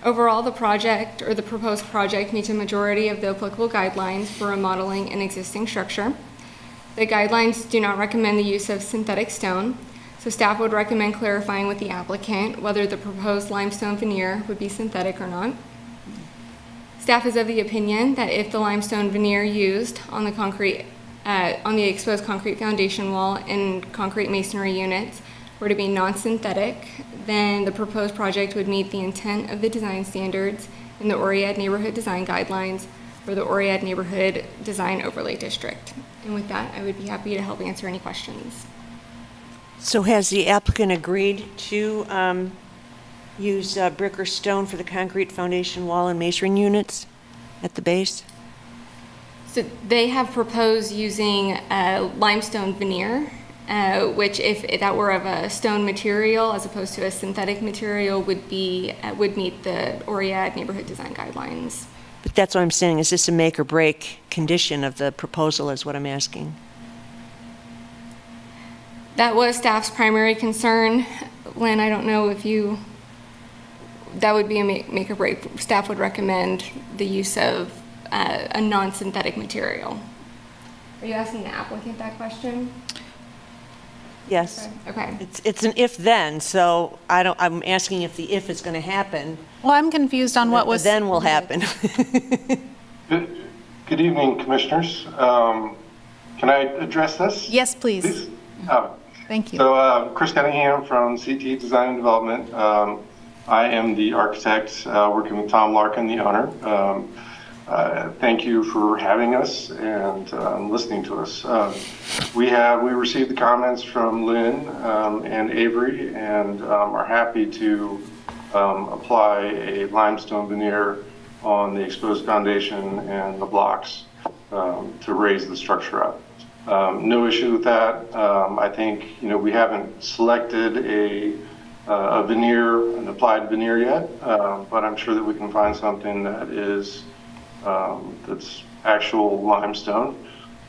Overall, the project or the proposed project meets a majority of the applicable guidelines for remodeling an existing structure. The guidelines do not recommend the use of synthetic stone, so staff would recommend clarifying with the applicant whether the proposed limestone veneer would be synthetic or not. Staff is of the opinion that if the limestone veneer used on the exposed concrete foundation wall and concrete masonry units were to be non-synthetic, then the proposed project would meet the intent of the design standards in the Oread Neighborhood Design Guidelines for the Oread Neighborhood Design Overlay District. And with that, I would be happy to help answer any questions. So has the applicant agreed to use brick or stone for the concrete foundation wall and masonry units at the base? So they have proposed using limestone veneer, which if that were of a stone material as opposed to a synthetic material would meet the Oread Neighborhood Design Guidelines. But that's what I'm saying. Is this a make or break condition of the proposal is what I'm asking? That was staff's primary concern. Lynn, I don't know if that would be a make or break. Staff would recommend the use of a non-synthetic material. Are you asking the applicant that question? Yes. Okay. It's an if-then, so I'm asking if the if is going to happen. Well, I'm confused on what was. The then will happen. Good evening, Commissioners. Can I address this? Yes, please. Thank you. So, Chris Cunningham from CT Design and Development. I am the architect working with Tom Larkin, the owner. Thank you for having us and listening to us. We received the comments from Lynn and Avery and are happy to apply a limestone veneer on the exposed foundation and the blocks to raise the structure up. No issue with that. I think we haven't selected a veneer, an applied veneer yet, but I'm sure that we can find something that is that's actual limestone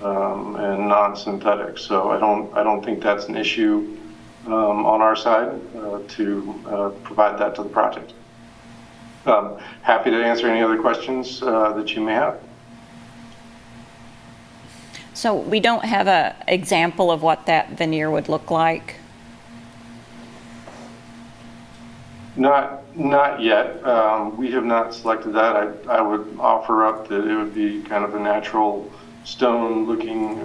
and non-synthetic. So I don't think that's an issue on our side to provide that to the project. Happy to answer any other questions that you may have. So we don't have an example of what that veneer would look like? Not yet. We have not selected that. I would offer up that it would be kind of a natural stone-looking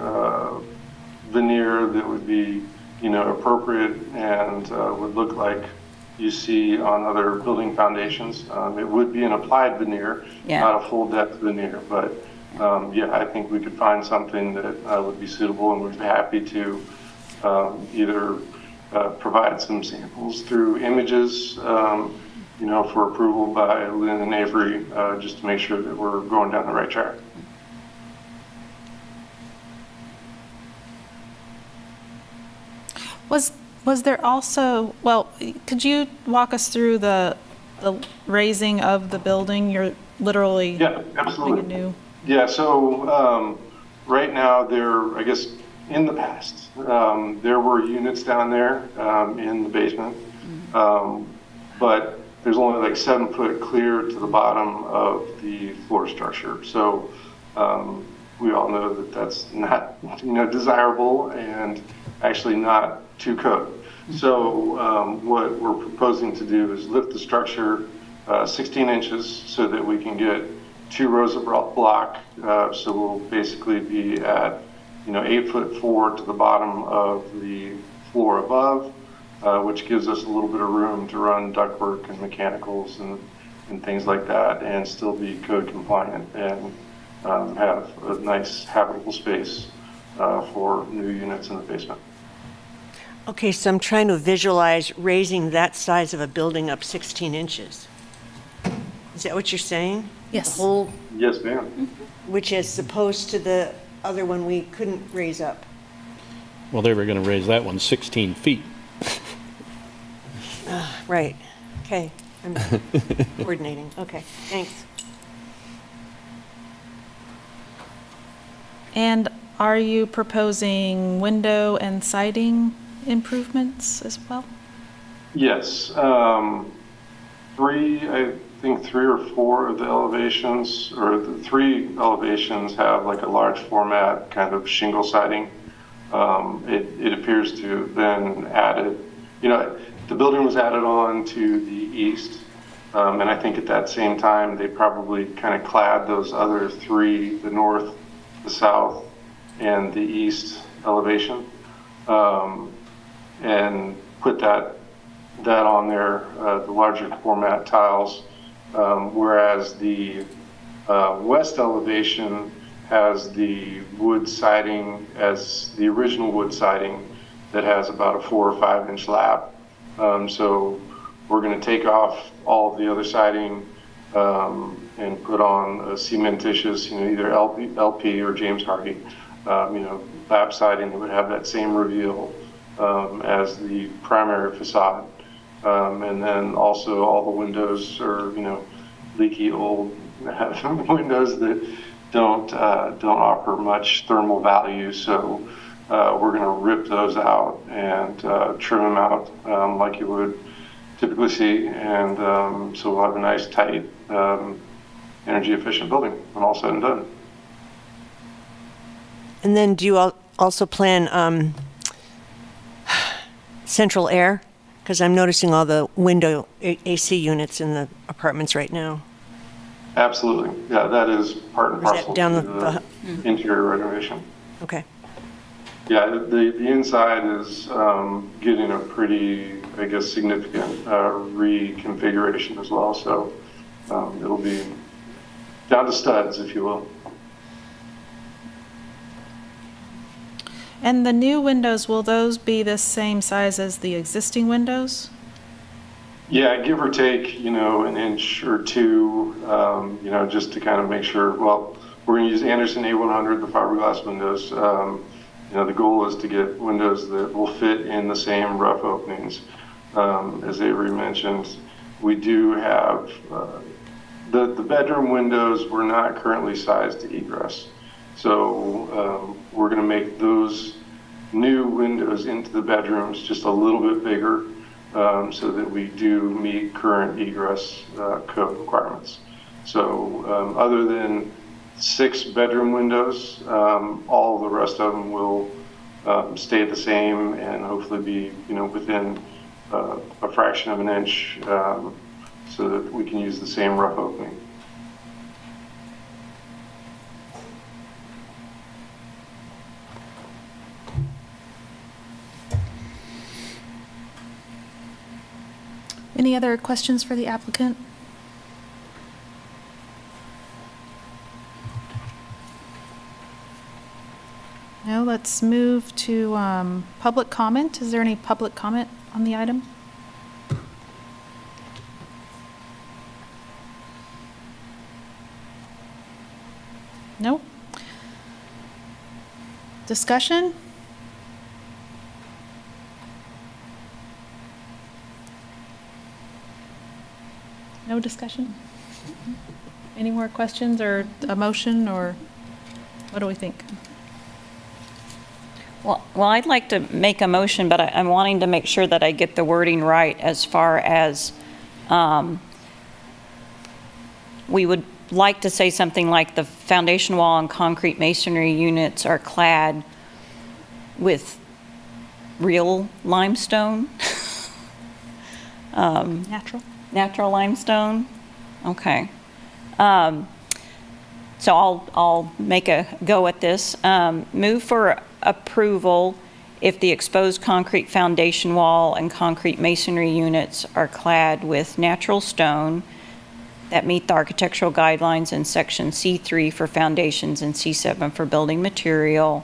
veneer that would be, appropriate and would look like you see on other building foundations. It would be an applied veneer, not a full depth veneer, but I think we could find something that would be suitable, and we'd be happy to either provide some samples through images, for approval by Lynn and Avery, just to make sure that we're going down the right track. Was there also, could you walk us through the raising of the building? You're literally. Yeah, absolutely. Doing a new. Yeah, so right now I guess in the past, there were units down there in the basement, but there's only like 7 foot clear to the bottom of the floor structure. So we all know that that's not desirable and actually not to code. So what we're proposing to do is lift the structure 16 inches so that we can get 2 rows of block. So we'll basically be at 8'4" to the bottom of the floor above, which gives us a little bit of room to run ductwork and mechanicals and things like that, and still be code compliant and have a nice habitable space for new units in the basement. Okay, so I'm trying to visualize raising that size of a building up 16 inches. Is that what you're saying? Yes. The whole, Yes, ma'am. which is opposed to the other one we couldn't raise up. Well, they were going to raise that one 16 feet. Right. Okay. I'm coordinating. Okay. Thanks. And are you proposing window and siding improvements as well? Yes. Three or four of the elevations, or the three elevations have like a large format kind of shingle siding. It appears to have been added, the building was added on to the east. And I think at that same time, they probably kind of clad those other three, the north, the south, and the east elevation, and put that on there, the larger format tiles, whereas the west elevation has the wood siding as the original wood siding that has about a 4 or 5 inch lap. So we're going to take off all of the other siding and put on cementitious, either LP or James Hardy, lap siding that would have that same reveal as the primary facade. And then also all the windows are, leaky old windows that don't offer much thermal value. So we're going to rip those out and trim them out like you would typically see. And so we'll have a nice, tight, energy efficient building when all said and done. And then do you also plan central air? Because I'm noticing all the window AC units in the apartments right now. Absolutely. Yeah, that is part and Or is that parcel down to the- the interior renovation. Okay. Yeah, the inside is getting a pretty, I guess, significant reconfiguration as well. So it'll be down to studs, if you will. And the new windows, will those be the same size as the existing windows? Yeah, give or take, an inch or two, just to kind of make sure. Well, we're going to use Anderson A100, the fiberglass windows. The goal is to get windows that will fit in the same rough openings. As Avery mentioned, we do have the bedroom windows were not currently sized to egress. So we're going to make those new windows into the bedrooms just a little bit bigger so that we do meet current egress code requirements. So other than 6 bedroom windows, all the rest of them will stay the same and hopefully be within a fraction of an inch so that we can use the same rough opening. Any other questions for the applicant? No, let's move to public comment. Is there any public comment on the item? No? Discussion? No discussion? Any more questions or a motion, or what do we think? Well, I'd like to make a motion, but I'm wanting to make sure that I get the wording right as far as we would like to say something like the foundation wall and concrete masonry units are clad with real limestone? Natural? Natural limestone? Okay. So I'll make a go at this. Move for approval if the exposed concrete foundation wall and concrete masonry units are clad with natural stone that meet the architectural guidelines in section C3 for foundations and C7 for building material.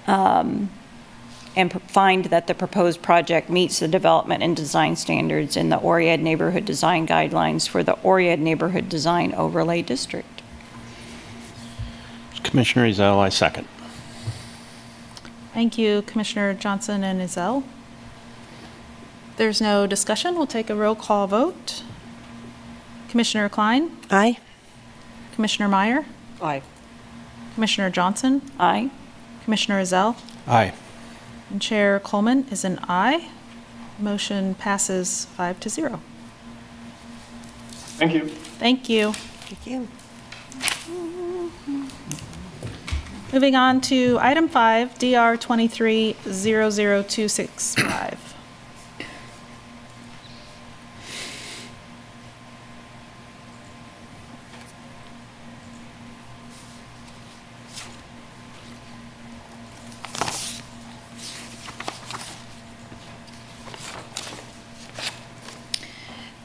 And find that the proposed project meets the development and design standards in the Oread Neighborhood Design Guidelines for the Oread Neighborhood Design Overlay District. Commissioner Ezell, I second. Thank you, Commissioner Johnson and Ezell. There's no discussion. We'll take a roll call vote. Commissioner Klein? Aye. Commissioner Meyer? Aye. Commissioner Johnson, Aye. Commissioner Ezell, Aye. and Chair Coleman is an aye. Motion passes 5-0. Thank you. Thank you. Thank you. Moving on to item 5, DR 23-00265.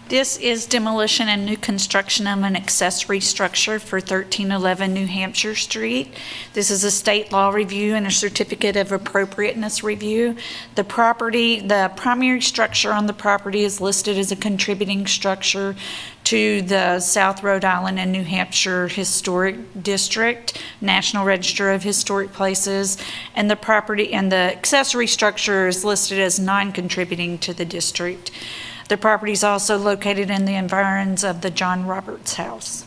This is demolition and new construction of an accessory structure for 1311 New Hampshire Street. This is a state law review and a certificate of appropriateness review. The primary structure on the property is listed as a contributing structure to the South Rhode Island and New Hampshire Historic District, National Register of Historic Places, and the property and the accessory structure is listed as non-contributing to the district. The property is also located in the environs of the John Roberts House.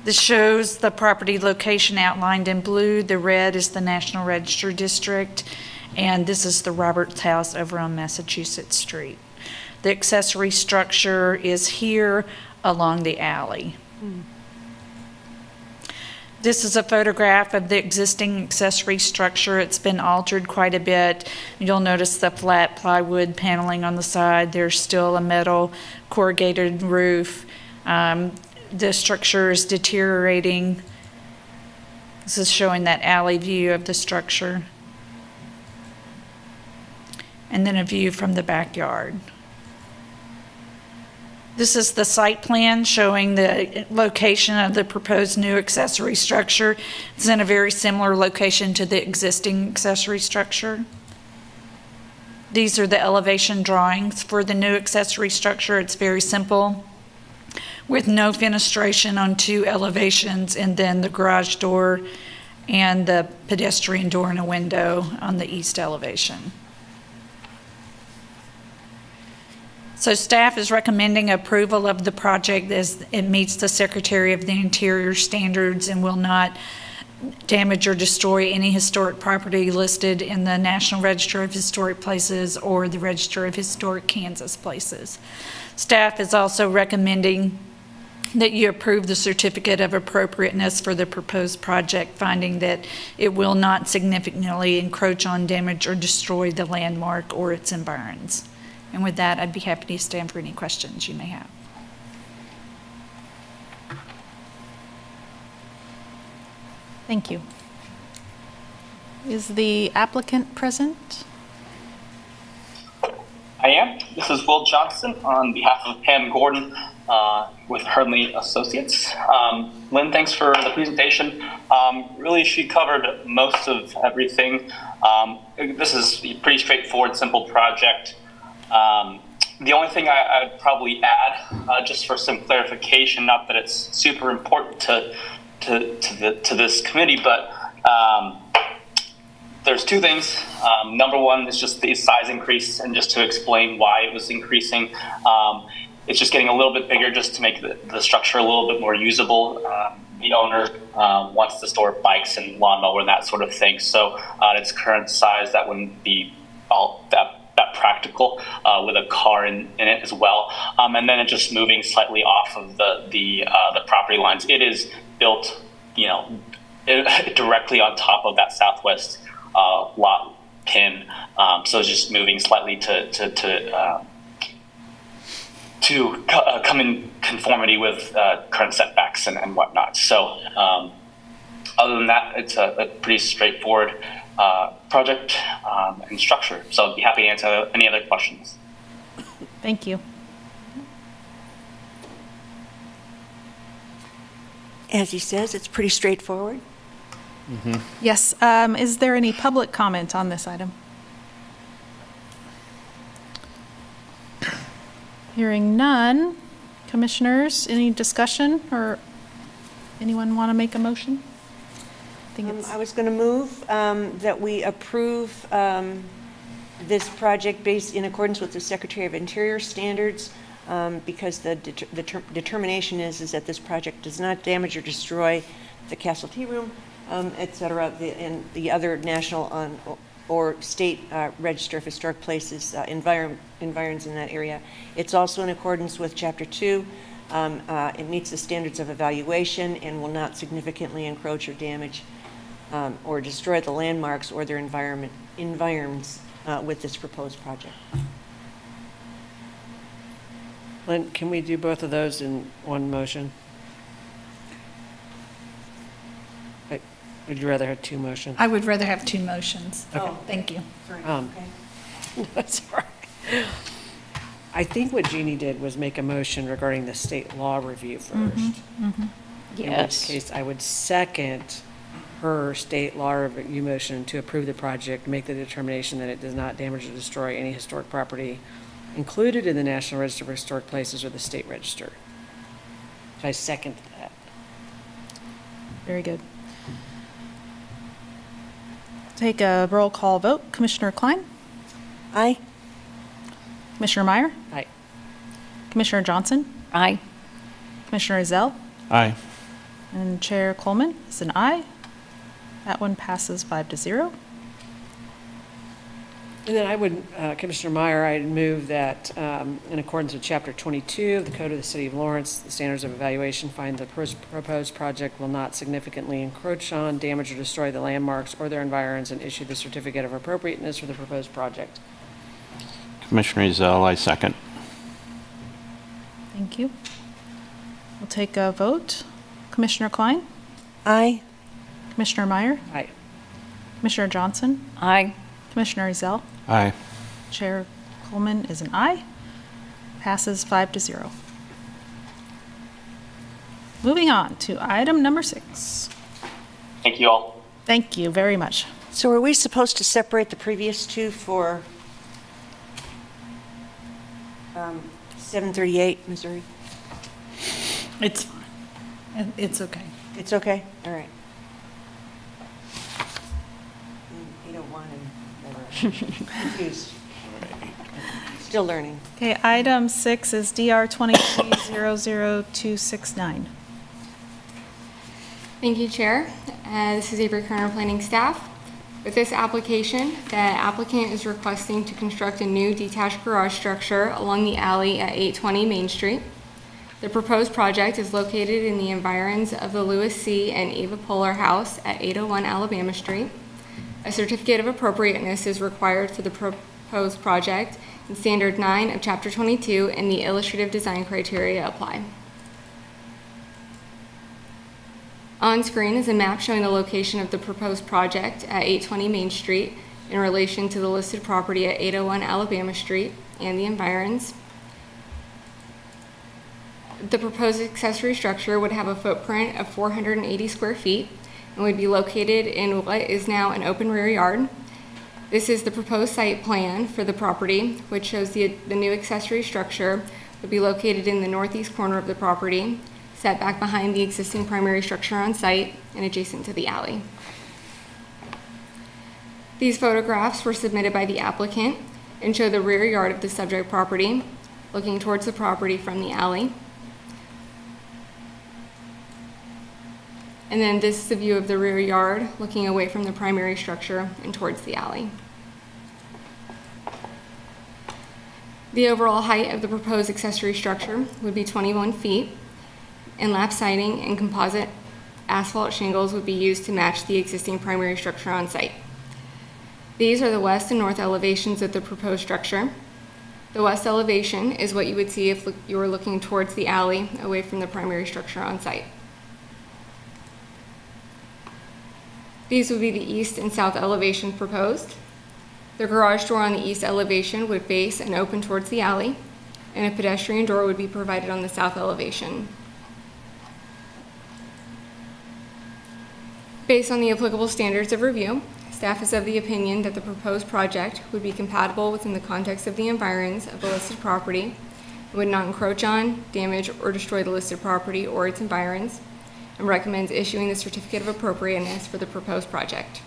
This shows the property location outlined in blue. The red is the National Register District, and this is the Roberts House over on Massachusetts Street. The accessory structure is here along the alley. This is a photograph of the existing accessory structure. It's been altered quite a bit. You'll notice the flat plywood paneling on the side. There's still a metal corrugated roof. The structure is deteriorating. This is showing that alley view of the structure. And then a view from the backyard. This is the site plan showing the location of the proposed new accessory structure. It's in a very similar location to the existing accessory structure. These are the elevation drawings for the new accessory structure. It's very simple, with no fenestration on 2 elevations, and then the garage door and the pedestrian door and a window on the east elevation. So staff is recommending approval of the project as it meets the Secretary of the Interior standards and will not damage or destroy any historic property listed in the National Register of Historic Places or the Register of Historic Kansas Places. Staff is also recommending that you approve the certificate of appropriateness for the proposed project, finding that it will not significantly encroach on, damage, or destroy the landmark or its environs. And with that, I'd be happy to stand for any questions you may have. Thank you. Is the applicant present? I am. This is Will Johnson on behalf of Pam Gordon with Hurley Associates. Lynn, thanks for the presentation. Really, she covered most of everything. This is a pretty straightforward, simple project. The only thing I'd probably add, just for some clarification, not that it's super important to this committee, but there's 2 things. Number one is just the size increase, and just to explain why it was increasing. It's just getting a little bit bigger just to make the structure a little bit more usable. The owner wants to store bikes and lawnmower and that sort of thing. So at its current size, that wouldn't be all that practical with a car in it as well. And then it just moving slightly off of the property lines. It is built, directly on top of that southwest lot pin. So it's just moving slightly to come in conformity with current setbacks and whatnot. So other than that, it's a pretty straightforward project and structure. So I'd be happy to answer any other questions. Thank you. As he says, it's pretty straightforward. Yes. Is there any public comment on this item? Hearing none. Commissioners, any discussion, or anyone want to make a motion? I was going to move that we approve this project based in accordance with the Secretary of Interior standards, because the determination is that this project does not damage or destroy the Castle Tea Room, et cetera, and the other national or state register of historic places, environs in that area. It's also in accordance with Chapter 2. It meets the standards of evaluation and will not significantly encroach or damage or destroy the landmarks or their environs with this proposed project. Lynn, can we do both of those in one motion? Would you rather have two motions? I would rather have two motions. Oh. Thank you. Sorry. Okay. That's all right. I think what Jeannie did was make a motion regarding the state law review first. In which Yes. case, I would second her state law review motion to approve the project, make the determination that it does not damage or destroy any historic property included in the National Register of Historic Places or the State Register. So I second that. Very good. Take a roll call vote. Commissioner Klein? Aye. Commissioner Meyer? Aye. Commissioner Johnson? Aye. Commissioner Ezell? Aye. And Chair Coleman is an aye. That one passes 5-0. And then I would, Commissioner Meyer, I'd move that in accordance with Chapter 22 of the Code of the City of Lawrence, the standards of evaluation find the proposed project will not significantly encroach on, damage, or destroy the landmarks or their environs, and issue the certificate of appropriateness for the proposed project. Commissioner Ezell, I second. Thank you. We'll take a vote. Commissioner Klein? Aye. Commissioner Meyer? Aye. Commissioner Johnson? Aye. Commissioner Ezell? Aye. Chair Coleman is an aye. Passes 5-0. Moving on to item number 6. Thank you all. Thank you very much. So are we supposed to separate the previous two for 738 Missouri? It's fine. It's okay. It's okay? All right. 801 and whatever. Confused. Still learning. Okay, item 6 is DR 23-00269. Thank you, Chair. This is Avery Kerner, Planning Staff. With this application, the applicant is requesting to construct a new detached garage structure along the alley at 820 Main Street. The proposed project is located in the environs of the Lewis C. and Ava Polar House at 801 Alabama Street. A certificate of appropriateness is required for the proposed project, and Standard 9 of Chapter 22 and the illustrative design criteria apply. On screen is a map showing the location of the proposed project at 820 Main Street in relation to the listed property at 801 Alabama Street and the environs. The proposed accessory structure would have a footprint of 480 square feet and would be located in what is now an open rear yard. This is the proposed site plan for the property, which shows the new accessory structure would be located in the northeast corner of the property, set back behind the existing primary structure on site and adjacent to the alley. These photographs were submitted by the applicant and show the rear yard of the subject property, looking towards the property from the alley. And then this is the view of the rear yard, looking away from the primary structure and towards the alley. The overall height of the proposed accessory structure would be 21 feet, and lap siding and composite asphalt shingles would be used to match the existing primary structure on site. These are the west and north elevations of the proposed structure. The west elevation is what you would see if you were looking towards the alley away from the primary structure on site. These would be the east and south elevations proposed. The garage door on the east elevation would face and open towards the alley, and a pedestrian door would be provided on the south elevation. Based on the applicable standards of review, staff is of the opinion that the proposed project would be compatible within the context of the environs of the listed property, and would not encroach on, damage, or destroy the listed property or its environs, and recommends issuing the certificate of appropriateness for the proposed project.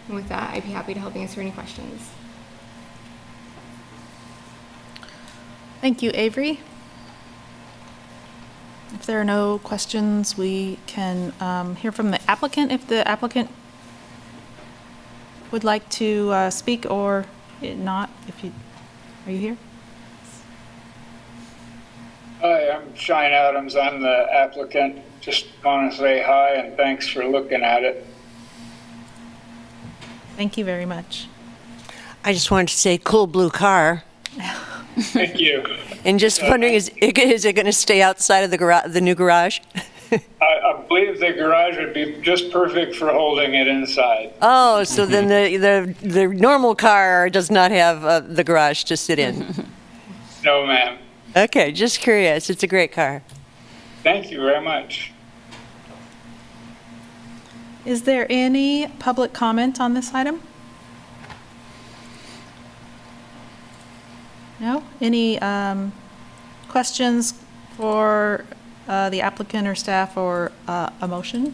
And with that, I'd be happy to help answer any questions. Thank you, Avery. If there are no questions, we can hear from the applicant. If the applicant would like to speak, or not, are you here? Hi, I'm Shine Adams. I'm the applicant. Just want to say hi and thanks for looking at it. Thank you very much. I just wanted to say, cool blue car. Thank you. And just wondering, is it going to stay outside of the new garage? I believe the garage would be just perfect for holding it inside. Oh, so then the normal car does not have the garage to sit in? No, ma'am. Okay, just curious. It's a great car. Thank you very much. Is there any public comment on this item? No? Any questions for the applicant or staff, or a motion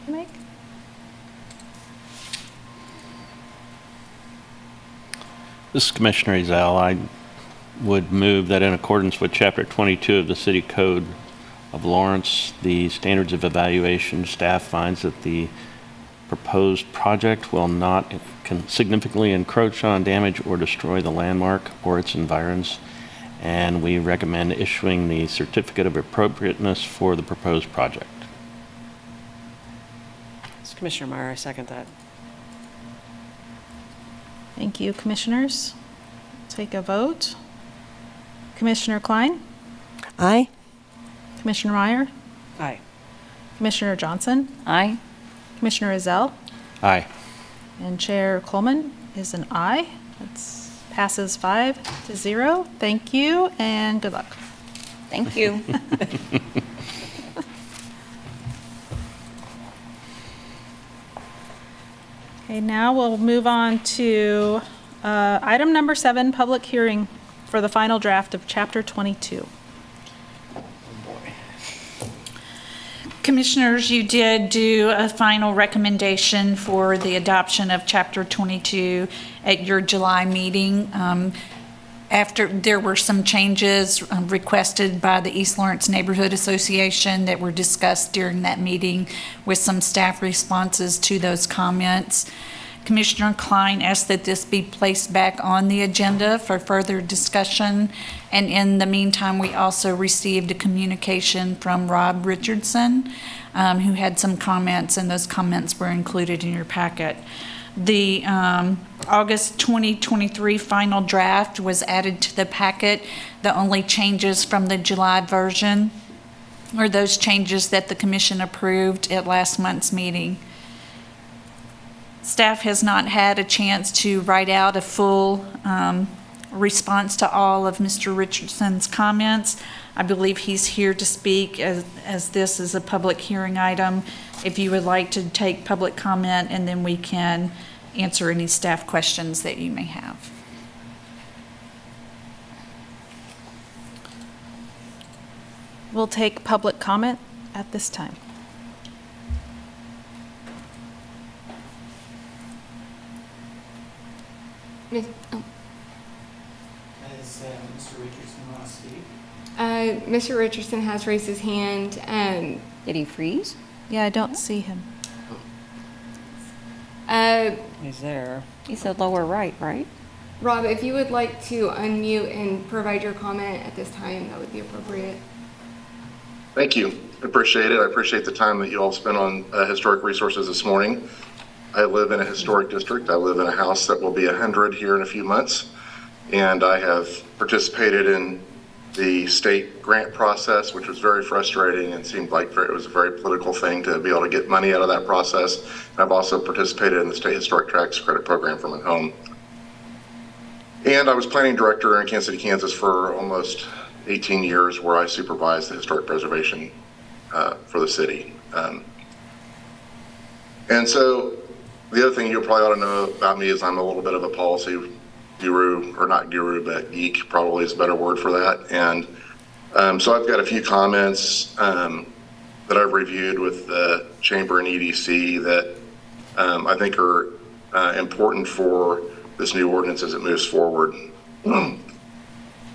to make? This is Commissioner Ezell. I would move that in accordance with Chapter 22 of the City Code of Lawrence, the standards of evaluation, staff finds that the proposed project will not significantly encroach on, damage, or destroy the landmark or its environs, and we recommend issuing the certificate of appropriateness for the proposed project. It's Commissioner Meyer, I second that. Thank you, commissioners. Take a vote. Commissioner Klein? Aye. Commissioner Meyer? Aye. Commissioner Johnson? Aye. Commissioner Ezell? Aye. And Chair Coleman is an aye. That passes 5-0. Thank you, and good luck. Thank you. Okay, now we'll move on to item number 7, public hearing for the final draft of Chapter 22. Commissioners, you did do a final recommendation for the adoption of Chapter 22 at your July meeting. After there were some changes requested by the East Lawrence Neighborhood Association that were discussed during that meeting, with some staff responses to those comments. Commissioner Klein asked that this be placed back on the agenda for further discussion. And in the meantime, we also received a communication from Rob Richardson, who had some comments, and those comments were included in your packet. The August 2023 final draft was added to the packet. The only changes from the July version are those changes that the commission approved at last month's meeting. Staff has not had a chance to write out a full response to all of Mr. Richardson's comments. I believe he's here to speak as this is a public hearing item. If you would like to take public comment, and then we can answer any staff questions that you may have. We'll take public comment at this time. Miss- oh. Does Mr. Richardson want to speak? Mr. Richardson has raised his hand. Did he freeze? Yeah, I don't see him. He's there. He said lower right, right? Rob, if you would like to unmute and provide your comment at this time, that would be appropriate. Thank you. I appreciate it. I appreciate the time that you all spent on historic resources this morning. I live in a historic district. I live in a house that will be 100 here in a few months. And I have participated in the state grant process, which was very frustrating and seemed like it was a very political thing to be able to get money out of that process. And I've also participated in the state historic tax credit program for my home. And I was planning director in Kansas City, Kansas for almost 18 years, where I supervised the historic preservation for the city. And so the other thing you probably ought to know about me is I'm a little bit of a policy guru, or not guru, but geek probably is a better word for that. And so I've got a few comments that I've reviewed with the Chamber and EDC that I think are important for this new ordinance as it moves forward.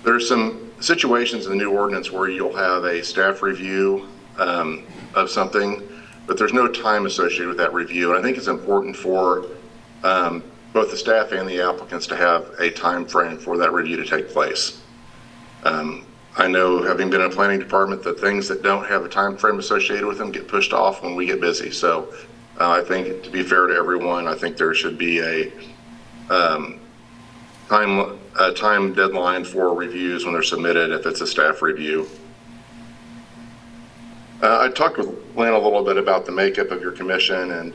There's some situations in the new ordinance where you'll have a staff review of something, but there's no time associated with that review. And I think it's important for both the staff and the applicants to have a time frame for that review to take place. I know, having been in a planning department, that things that don't have a time frame associated with them get pushed off when we get busy. So I think, to be fair to everyone, I think there should be a time deadline for reviews when they're submitted if it's a staff review. I talked with Lynn a little bit about the makeup of your commission, and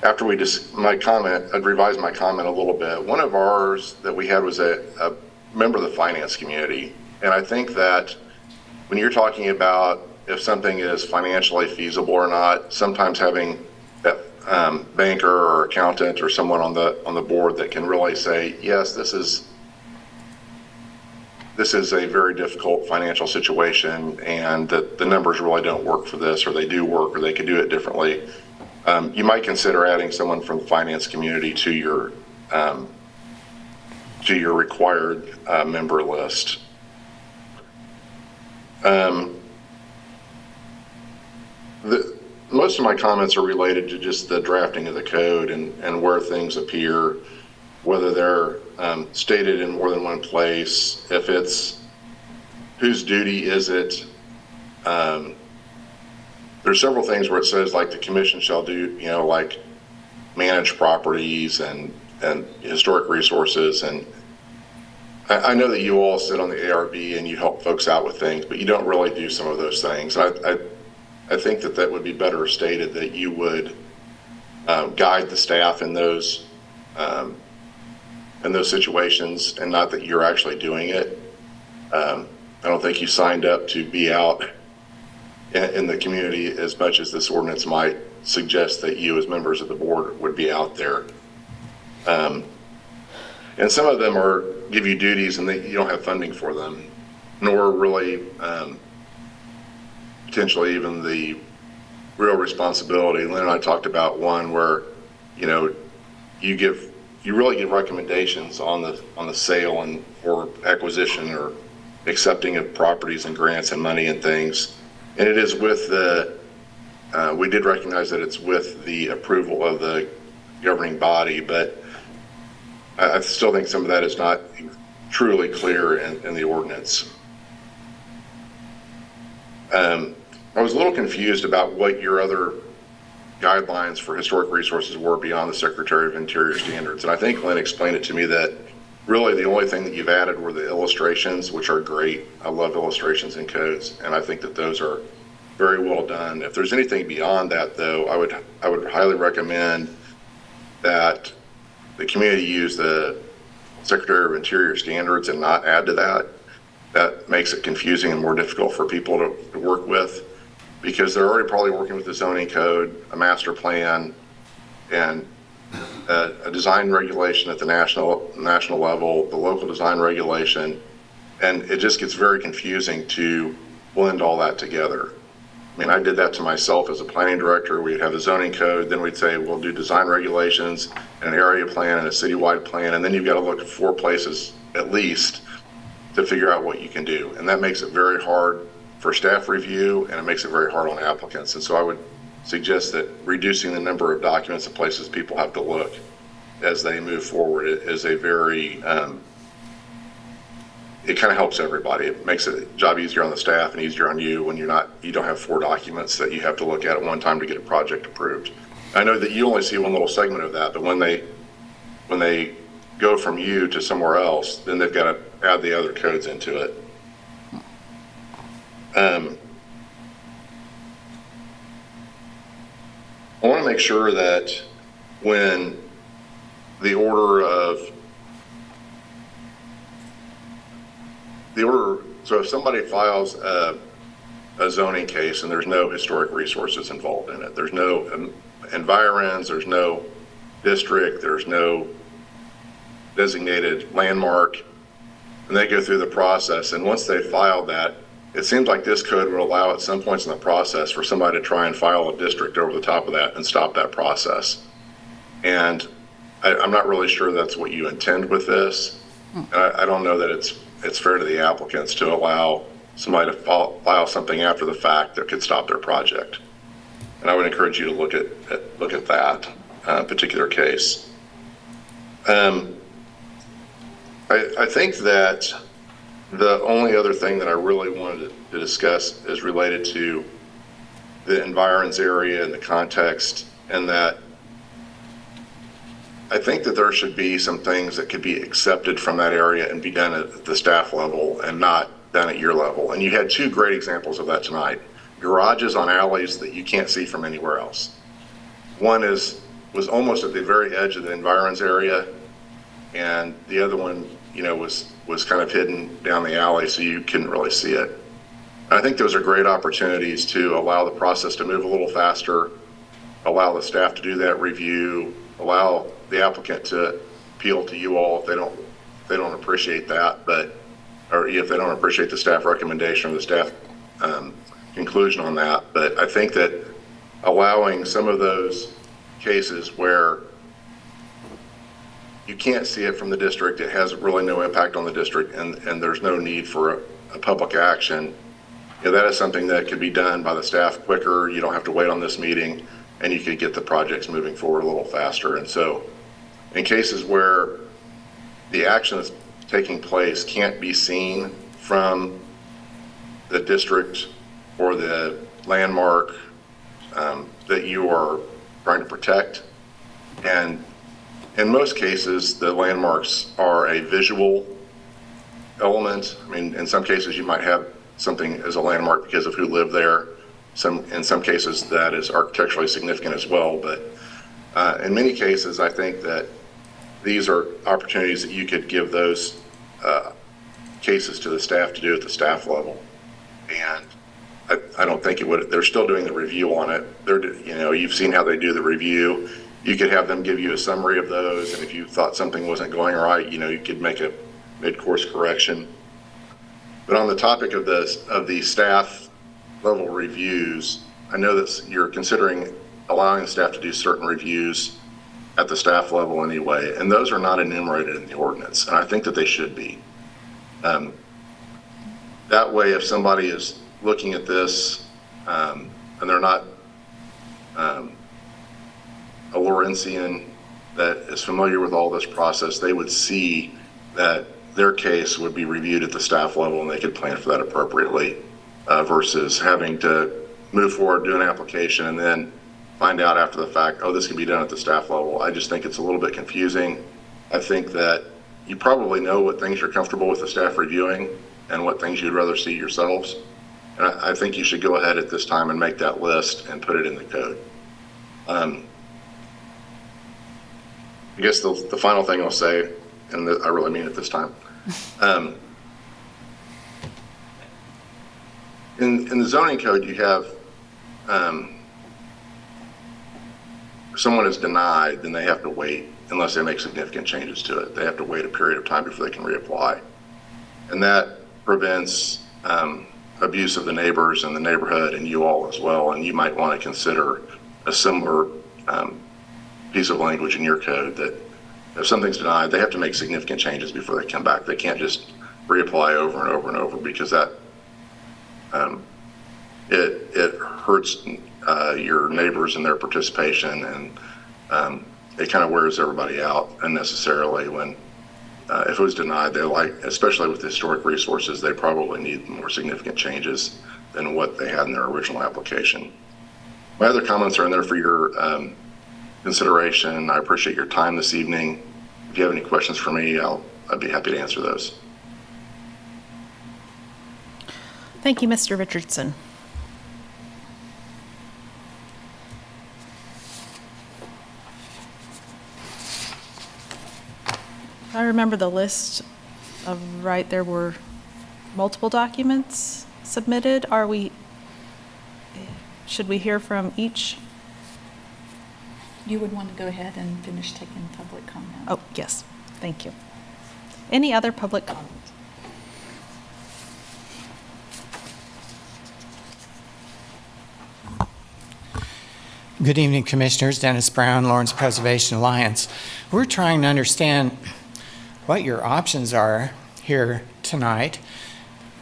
after I'd revised my comment a little bit. One of ours that we had was a member of the finance community. And I think that when you're talking about if something is financially feasible or not, sometimes having that banker or accountant or someone on the board that can really say, yes, this is a very difficult financial situation, and that the numbers really don't work for this, or they do work, or they could do it differently. You might consider adding someone from the finance community to your required member list. Most of my comments are related to just the drafting of the code and where things appear, whether they're stated in more than one place, if it's whose duty is it. There's several things where it says, like, the commission shall do, like manage properties and historic resources. And I know that you all sit on the ARB and you help folks out with things, but you don't really do some of those things. I think that would be better stated, that you would guide the staff in those situations, and not that you're actually doing it. I don't think you signed up to be out in the community as much as this ordinance might suggest that you, as members of the board, would be out there. And some of them give you duties and you don't have funding for them, nor really potentially even the real responsibility. Lynn and I talked about one where, you really give recommendations on the sale and or acquisition or accepting of properties and grants and money and things. And it is with we did recognize that it's with the approval of the governing body, but I still think some of that is not truly clear in the ordinance. I was a little confused about what your other guidelines for historic resources were beyond the Secretary of Interior standards. And I think Lynn explained it to me that really the only thing that you've added were the illustrations, which are great. I love illustrations in codes, and I think that those are very well done. If there's anything beyond that, though, I would highly recommend that the community use the Secretary of Interior standards and not add to that. That makes it confusing and more difficult for people to work with, because they're already probably working with the zoning code, a master plan, and a design regulation at the national level, the local design regulation, and it just gets very confusing to blend all that together. I mean, I did that to myself as a planning director. We'd have the zoning code, then we'd say we'll do design regulations, an area plan, and a citywide plan, and then you've got to look at 4 places at least to figure out what you can do. And that makes it very hard for staff review, and it makes it very hard on applicants. And so I would suggest that reducing the number of documents and places people have to look as they move forward is a very, it kind of helps everybody. It makes the job easier on the staff and easier on you when you don't have 4 documents that you have to look at one time to get a project approved. I know that you only see one little segment of that, but when they go from you to somewhere else, then they've got to add the other codes into it. I want to make sure that when the order, so if somebody files a zoning case and there's no historic resources involved in it, there's no environs, there's no district, there's no designated landmark, and they go through the process, and once they file that, it seems like this code would allow at some points in the process for somebody to try and file a district over the top of that and stop that process. And I'm not really sure that's what you intend with this. I don't know that it's it's fair to the applicants to allow somebody to file something after the fact that could stop their project. And I would encourage you to look at that particular case. I think that the only other thing that I really wanted to discuss is related to the environs area and the context, and that I think that there should be some things that could be accepted from that area and be done at the staff level and not done at your level. And you had two great examples of that tonight. Garages on alleys that you can't see from anywhere else. One was almost at the very edge of the environs area, and the other one, was kind of hidden down the alley, so you couldn't really see it. And I think those are great opportunities to allow the process to move a little faster, allow the staff to do that review, allow the applicant to appeal to you all if they don't appreciate that, or if they don't appreciate the staff recommendation or the staff conclusion on that. But I think that allowing some of those cases where you can't see it from the district, it has really no impact on the district, and there's no need for a public action, that is something that could be done by the staff quicker. You don't have to wait on this meeting, and you could get the projects moving forward a little faster. And so in cases where the action that's taking place can't be seen from the district or the landmark that you are trying to protect, and in most cases, the landmarks are a visual element. I mean, in some cases, you might have something as a landmark because of who lived there. In some cases, that is architecturally significant as well. But in many cases, I think that these are opportunities that you could give those cases to the staff to do at the staff level. And I don't think it would. They're still doing the review on it. You've seen how they do the review. You could have them give you a summary of those, and if you thought something wasn't going right, you could make a mid-course correction. But on the topic of the staff level reviews, I know that you're considering allowing the staff to do certain reviews at the staff level anyway, and those are not enumerated in the ordinance, and I think that they should be. That way, if somebody is looking at this and they're not a Lawrencian that is familiar with all this process, they would see that their case would be reviewed at the staff level and they could plan for that appropriately versus having to move forward, do an application, and then find out after the fact, oh, this can be done at the staff level. I just think it's a little bit confusing. I think that you probably know what things you're comfortable with the staff reviewing and what things you'd rather see yourselves. And I think you should go ahead at this time and make that list and put it in the code. I guess the final thing I'll say, and I really mean it this time, in the zoning code, you have if someone is denied, then they have to wait unless they make significant changes to it. They have to wait a period of time before they can reapply. And that prevents abuse of the neighbors and the neighborhood and you all as well. And you might want to consider a similar piece of language in your code that if something's denied, they have to make significant changes before they come back. They can't just reapply over and over and over, because that it hurts your neighbors and their participation, and it kind of wears everybody out unnecessarily. When if it was denied, especially with historic resources, they probably need more significant changes than what they had in their original application. My other comments are in there for your consideration. I appreciate your time this evening. If you have any questions for me, I'd be happy to answer those. Thank you, Mr. Richardson. I remember the list of, right, there were multiple documents submitted. Should we hear from each? You would want to go ahead and finish taking public comment. Oh, yes, thank you. Any other public comment? Good evening, Commissioners. Dennis Brown, Lawrence Preservation Alliance. We're trying to understand what your options are here tonight.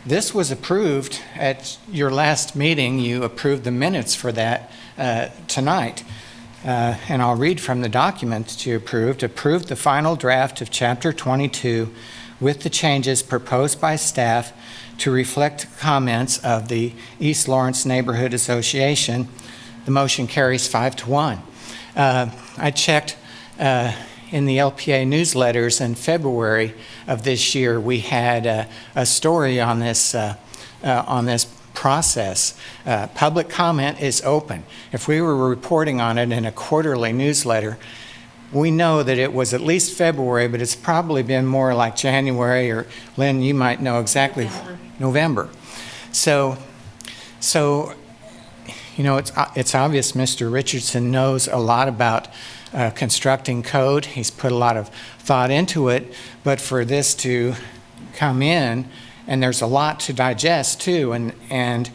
This was approved at your last meeting. You approved the minutes for that tonight. And I'll read from the document that you approved. Approved the final draft of Chapter 22 with the changes proposed by staff to reflect comments of the East Lawrence Neighborhood Association. The motion carries 5-1. I checked in the LPA newsletters in February of this year. We had a story on this process. Public comment is open. If we were reporting on it in a quarterly newsletter, we know that it was at least February, but it's probably been more like January, or Lynn, you might know exactly. November. So you know, it's obvious Mr. Richardson knows a lot about constructing code. He's put a lot of thought into it, but for this to come in, and there's a lot to digest too, and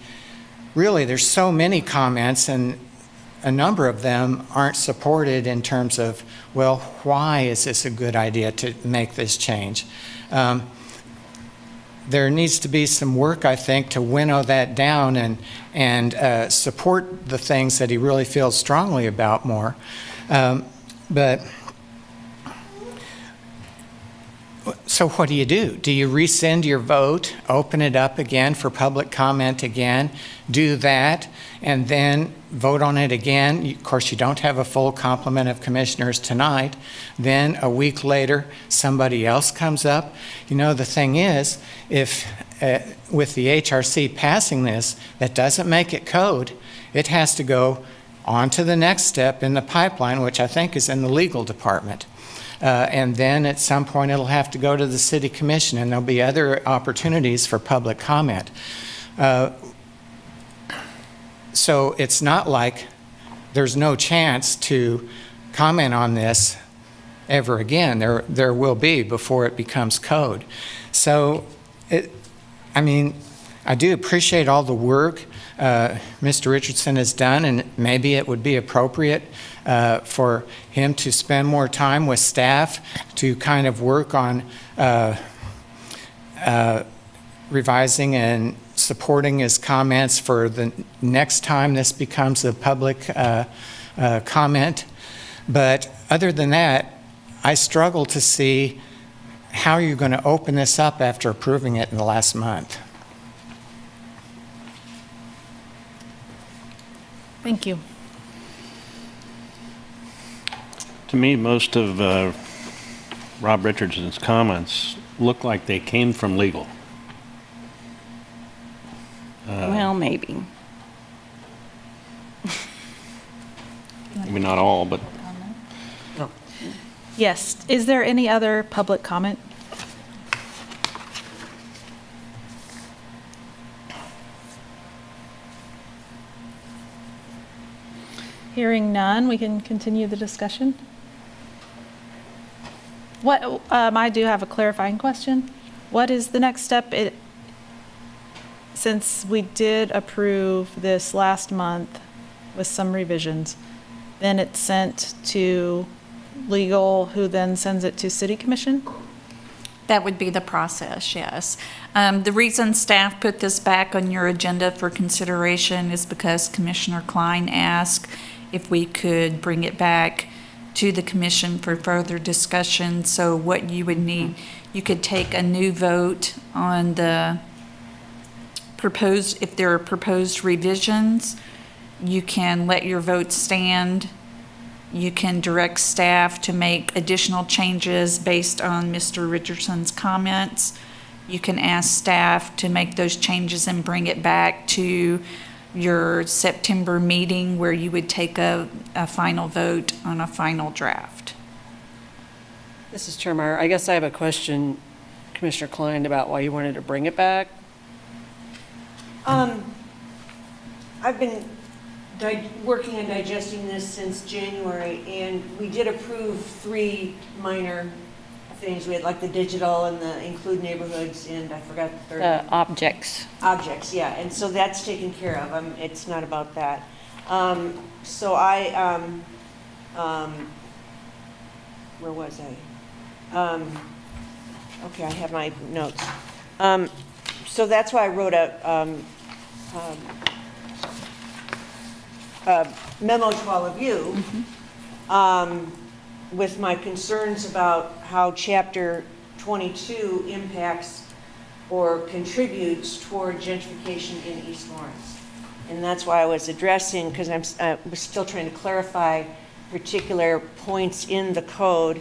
really there's so many comments, and a number of them aren't supported in terms of, well, why is this a good idea to make this change? There needs to be some work, I think, to winnow that down and support the things that he really feels strongly about more. But so what do? Do you rescind your vote, open it up again for public comment again, do that, and then vote on it again? Of course, you don't have a full complement of commissioners tonight. Then a week later, somebody else comes up. You know, the thing is, if with the HRC passing this, that doesn't make it code. It has to go on to the next step in the pipeline, which I think is in the legal department. And then at some point it'll have to go to the city commission, and there'll be other opportunities for public comment. So it's not like there's no chance to comment on this ever again. There will be before it becomes code. So I mean, I do appreciate all the work Mr. Richardson has done, and maybe it would be appropriate for him to spend more time with staff to kind of work on revising and supporting his comments for the next time this becomes a public comment. But other than that, I struggle to see how you're going to open this up after approving it in the last month. Thank you. To me, most of Rob Richardson's comments look like they came from legal. Well, maybe. Maybe not all, but Yes. Is there any other public comment? Hearing none, we can continue the discussion. What, I do have a clarifying question. What is the next step? Since we did approve this last month with some revisions, then it's sent to legal, who then sends it to city commission? That would be the process, yes. The reason staff put this back on your agenda for consideration is because Commissioner Klein asked if we could bring it back to the commission for further discussion. So what you would need, you could take a new vote on the proposed, if there are proposed revisions, you can let your vote stand. You can direct staff to make additional changes based on Mr. Richardson's comments. You can ask staff to make those changes and bring it back to your September meeting where you would take a final vote on a final draft. This is Chair Meyer. I guess I have a question, Commissioner Klein, about why you wanted to bring it back. I've been working on digesting this since January, and we did approve 3 minor things. We had like the digital and the include neighborhoods, and I forgot the third one. Objects. Objects, yeah, and so that's taken care of. It's not about that. So where was I? Okay, I have my notes. So that's why I wrote a memo to all of you with my concerns about how Chapter 22 impacts or contributes toward gentrification in East Lawrence. And that's why I was addressing, because I was still trying to clarify particular points in the code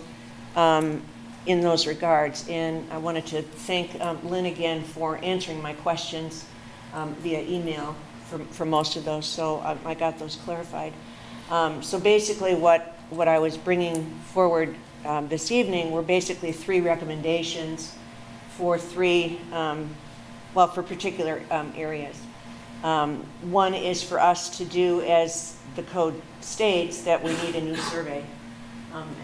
in those regards. And I wanted to thank Lynn again for answering my questions via email for most of those, so I got those clarified. So basically what I was bringing forward this evening were basically 3 recommendations for 3, for particular areas. One is for us to do as the code states, that we need a new survey.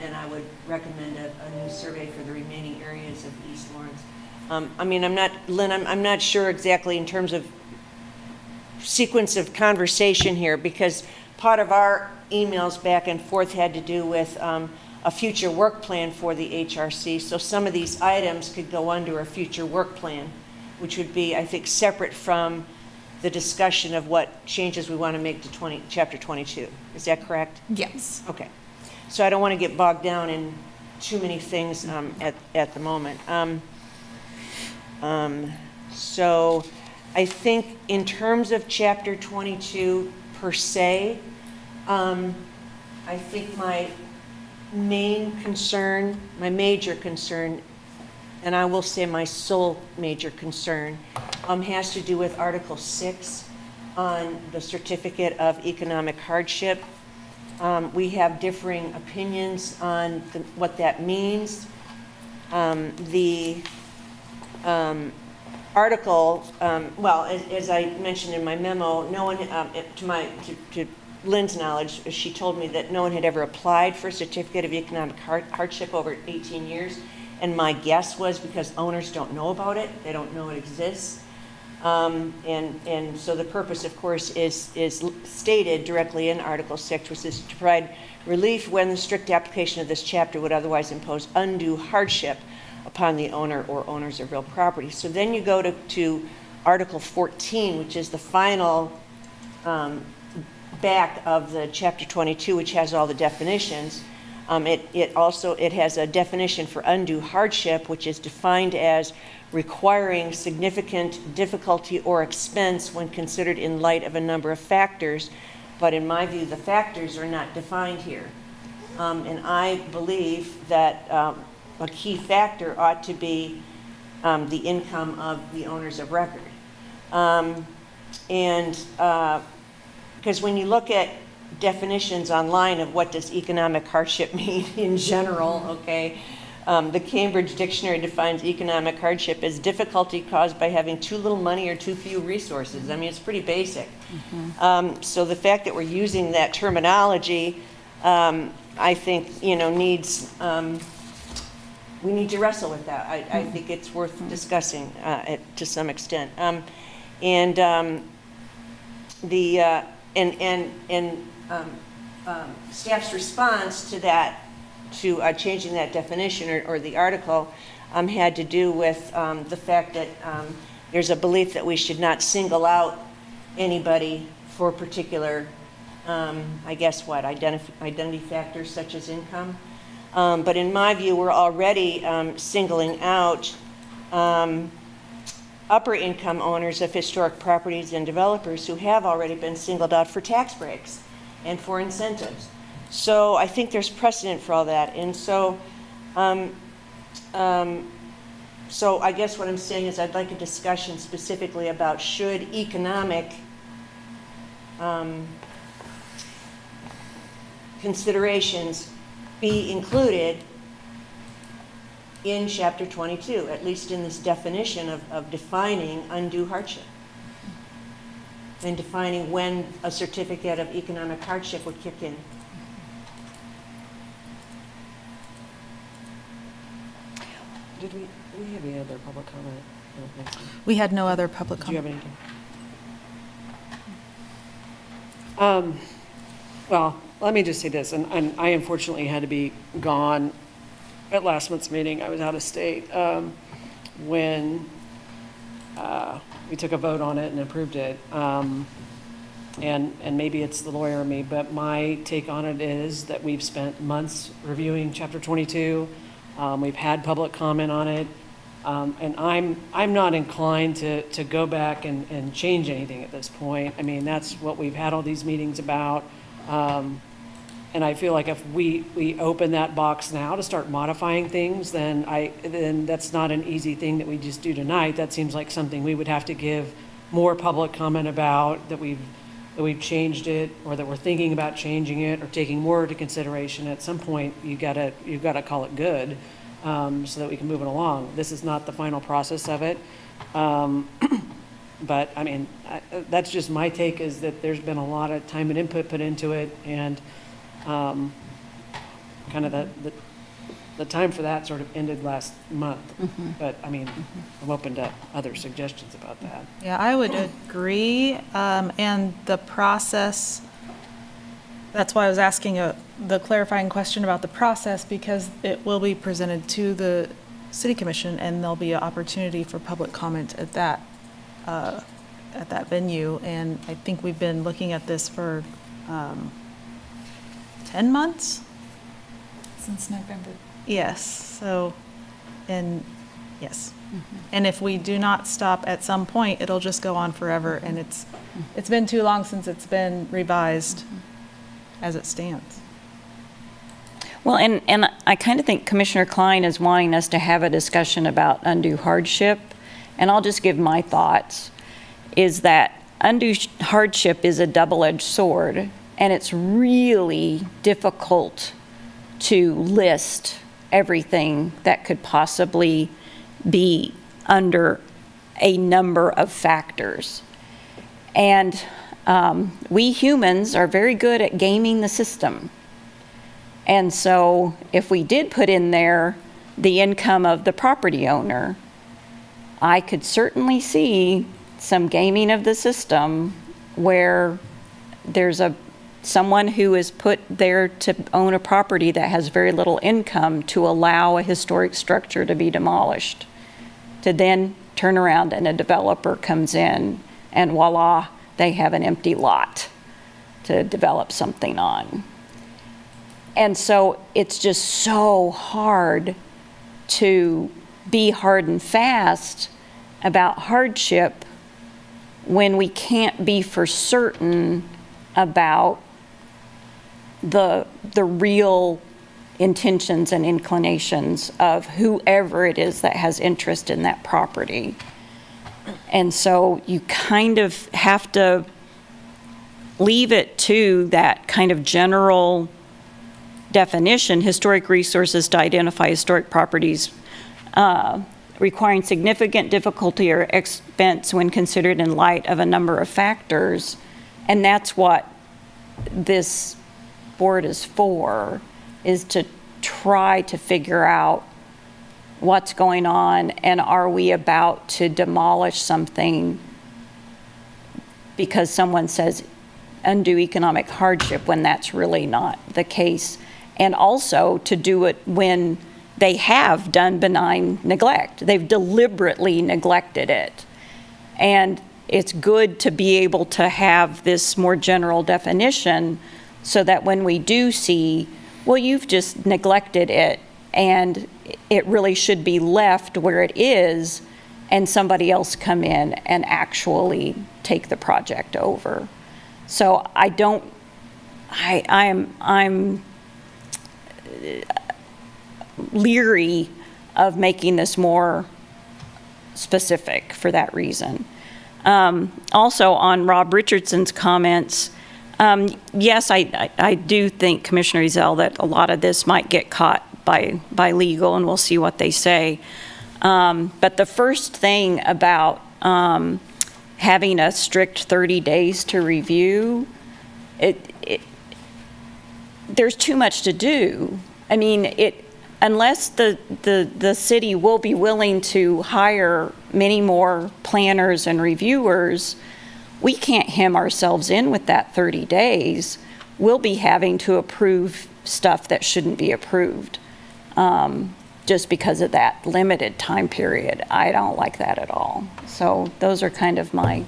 And I would recommend a new survey for the remaining areas of East Lawrence. I mean, Lynn, I'm not sure exactly in terms of sequence of conversation here, because part of our emails back and forth had to do with a future work plan for the HRC. So some of these items could go under a future work plan, which would be, I think, separate from the discussion of what changes we want to make to Chapter 22. Is that correct? Yes. Okay. So I don't want to get bogged down in too many things at the moment. So I think in terms of Chapter 22 per se, I think my main concern, my major concern, and I will say my sole major concern, has to do with Article 6 on the Certificate of Economic Hardship. We have differing opinions on what that means. The article, as I mentioned in my memo, no one, to Lynn's knowledge, she told me that no one had ever applied for a certificate of economic hardship over 18 years. And my guess was because owners don't know about it, they don't know it exists. And so the purpose, of course, is stated directly in Article 6, which is to provide relief when the strict application of this chapter would otherwise impose undue hardship upon the owner or owners of real property. So then you go to Article 14, which is the final back of the Chapter 22, which has all the definitions. It has a definition for undue hardship, which is defined as requiring significant difficulty or expense when considered in light of a number of factors. But in my view, the factors are not defined here. And I believe that a key factor ought to be the income of the owners of record. Because when you look at definitions online of what does economic hardship mean in general, okay, the Cambridge Dictionary defines economic hardship as difficulty caused by having too little money or too few resources. I mean, it's pretty basic. So the fact that we're using that terminology, I think, needs, we need to wrestle with that. I think it's worth discussing to some extent. Staff's response to that, to changing that definition or the article, had to do with the fact that there's a belief that we should not single out anybody for particular, identity factors such as income. But in my view, we're already singling out upper income owners of historic properties and developers who have already been singled out for tax breaks and for incentives. So I think there's precedent for all that. And so I guess what I'm saying is I'd like a discussion specifically about should economic considerations be included in Chapter 22, at least in this definition of defining undue hardship and defining when a certificate of economic hardship would kick in. Did we have any other public comment? I don't think so. We had no other public Do you have comment. anything? Well, let me just say this, and I unfortunately had to be gone at last month's meeting. I was out of state when we took a vote on it and approved it. And maybe it's the lawyer in me, but my take on it is that we've spent months reviewing Chapter 22. We've had public comment on it. And I'm not inclined to go back and change anything at this point. I mean, that's what we've had all these meetings about. And I feel like if we open that box now to start modifying things, then that's not an easy thing that we just do tonight. That seems like something we would have to give more public comment about, that we've changed it, or that we're thinking about changing it, or taking more into consideration. At some point, you've got to call it good, so that we can move it along. This is not the final process of it. But I mean, that's just my take, is that there's been a lot of time and input put into it, and kind of the time for that sort of ended last month. But I mean, I'm open to other suggestions about that. Yeah, I would agree. And the process, that's why I was asking the clarifying question about the process, because it will be presented to the city commission, and there'll be an opportunity for public comment at that venue. And I think we've been looking at this for 10 months? Since November. Yes, so, and, yes. And if we do not stop at some point, it'll just go on forever, and it's been too long since it's been revised as it stands. Well, and I kind of think Commissioner Klein is wanting us to have a discussion about undue hardship, and I'll just give my thoughts, is that undue hardship is a double-edged sword, and it's really difficult to list everything that could possibly be under a number of factors. And we humans are very good at gaming the system. And so if we did put in there the income of the property owner, I could certainly see some gaming of the system where there's someone who is put there to own a property that has very little income to allow a historic structure to be demolished, to then turn around and a developer comes in and voila, they have an empty lot to develop something on. And so it's just so hard to be hard and fast about hardship when we can't be for certain about the real intentions and inclinations of whoever it is that has interest in that property. And so you kind of have to leave it to that kind of general definition, historic resources to identify historic properties requiring significant difficulty or expense when considered in light of a number of factors. And that's what this board is for, is to try to figure out what's going on, and are we about to demolish something because someone says undue economic hardship when that's really not the case. And also to do it when they have done benign neglect. They've deliberately neglected it. And it's good to be able to have this more general definition so that when we do see, well, you've just neglected it and it really should be left where it is, and somebody else come in and actually take the project over. So I'm leery of making this more specific for that reason. Also, on Rob Richardson's comments, yes, I do think, Commissioner Ezell, that a lot of this might get caught by legal, and we'll see what they say. But the first thing about having a strict 30 days to review, there's too much to do. I mean, unless the city will be willing to hire many more planners and reviewers, we can't hem ourselves in with that 30 days. We'll be having to approve stuff that shouldn't be approved just because of that limited time period. I don't like that at all. So those are kind of my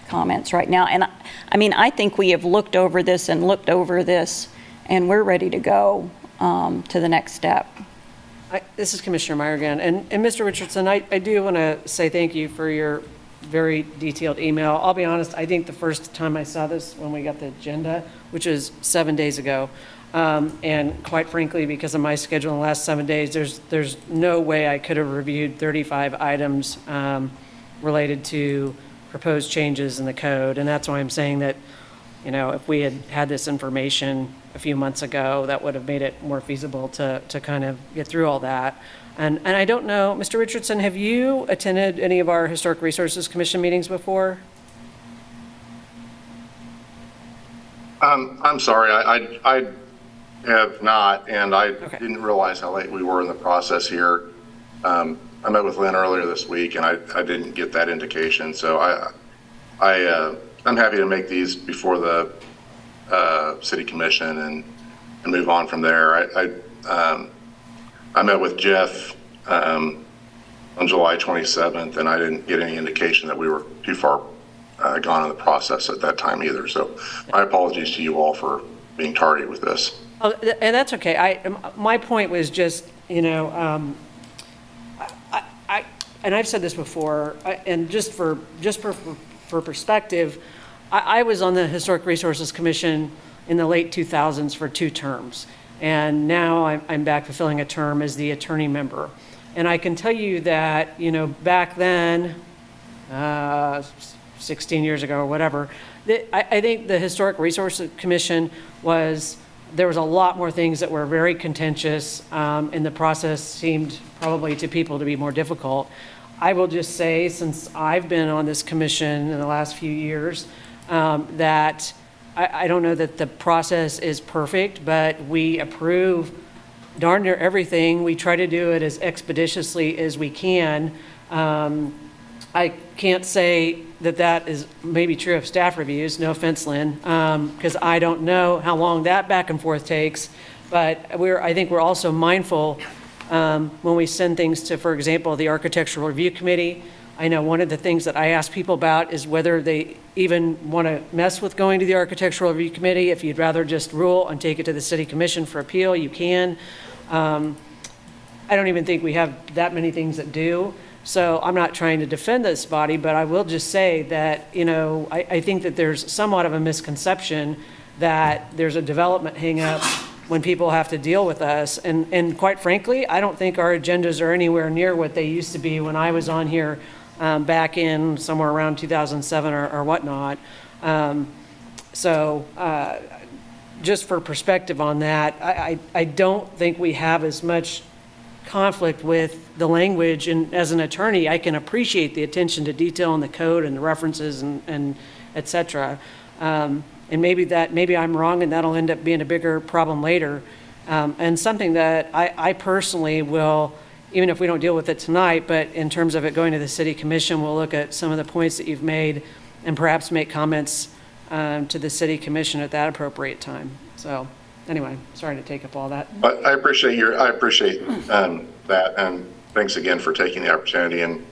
comments right now. And I mean, I think we have looked over this, and we're ready to go to the next step. This is Commissioner Meyer again. And Mr. Richardson, I do want to say thank you for your very detailed email. I'll be honest, I think the first time I saw this when we got the agenda, which is 7 days ago, and quite frankly, because of my schedule in the last 7 days, there's no way I could have reviewed 35 items related to proposed changes in the code. And that's why I'm saying that, you know, if we had had this information a few months ago, that would have made it more feasible to kind of get through all that. And I don't know, Mr. Richardson, have you attended any of our Historic Resources Commission meetings before? I'm sorry, I have not, and I didn't realize how late we were in the process here. I met with Lynn earlier this week, and I didn't get that indication, so I'm happy to make these before the City Commission and move on from there. I met with Jeff on July 27th, and I didn't get any indication that we were too far gone in the process at that time either. So my apologies to you all for being tardy with this. Oh, and that's okay. My point was just, you know, and I've said this before, and just for perspective, I was on the Historic Resources Commission in the late 2000s for 2 terms. And now I'm back fulfilling a term as the attorney member. And I can tell you that, you know, back then, 16 years ago or whatever, I think the Historic Resources Commission there was a lot more things that were very contentious, and the process seemed probably to people to be more difficult. I will just say, since I've been on this commission in the last few years, that I don't know that the process is perfect, but we approve darn near everything. We try to do it as expeditiously as we can. I can't say that is maybe true of staff reviews, no offense, Lynn, because I don't know how long that back and forth takes. But I think we're also mindful when we send things to, for example, the Architectural Review Committee. I know one of the things that I ask people about is whether they even want to mess with going to the Architectural Review Committee. If you'd rather just rule and take it to the City Commission for appeal, you can. I don't even think we have that many things that do. So I'm not trying to defend this body, but I will just say that, you know, I think that there's somewhat of a misconception that there's a development hang-up when people have to deal with us. And quite frankly, I don't think our agendas are anywhere near what they used to be when I was on here back in somewhere around 2007 or whatnot. Just for perspective on that, I don't think we have as much conflict with the language, and as an attorney, I can appreciate the attention to detail in the code and the references and et cetera. And maybe I'm wrong, and that'll end up being a bigger problem later. And something that I personally will, even if we don't deal with it tonight, but in terms of it going to the City Commission, we'll look at some of the points that you've made and perhaps make comments to the City Commission at that appropriate time. So anyway, sorry to take up all that. But I appreciate that, and thanks again for taking the opportunity. And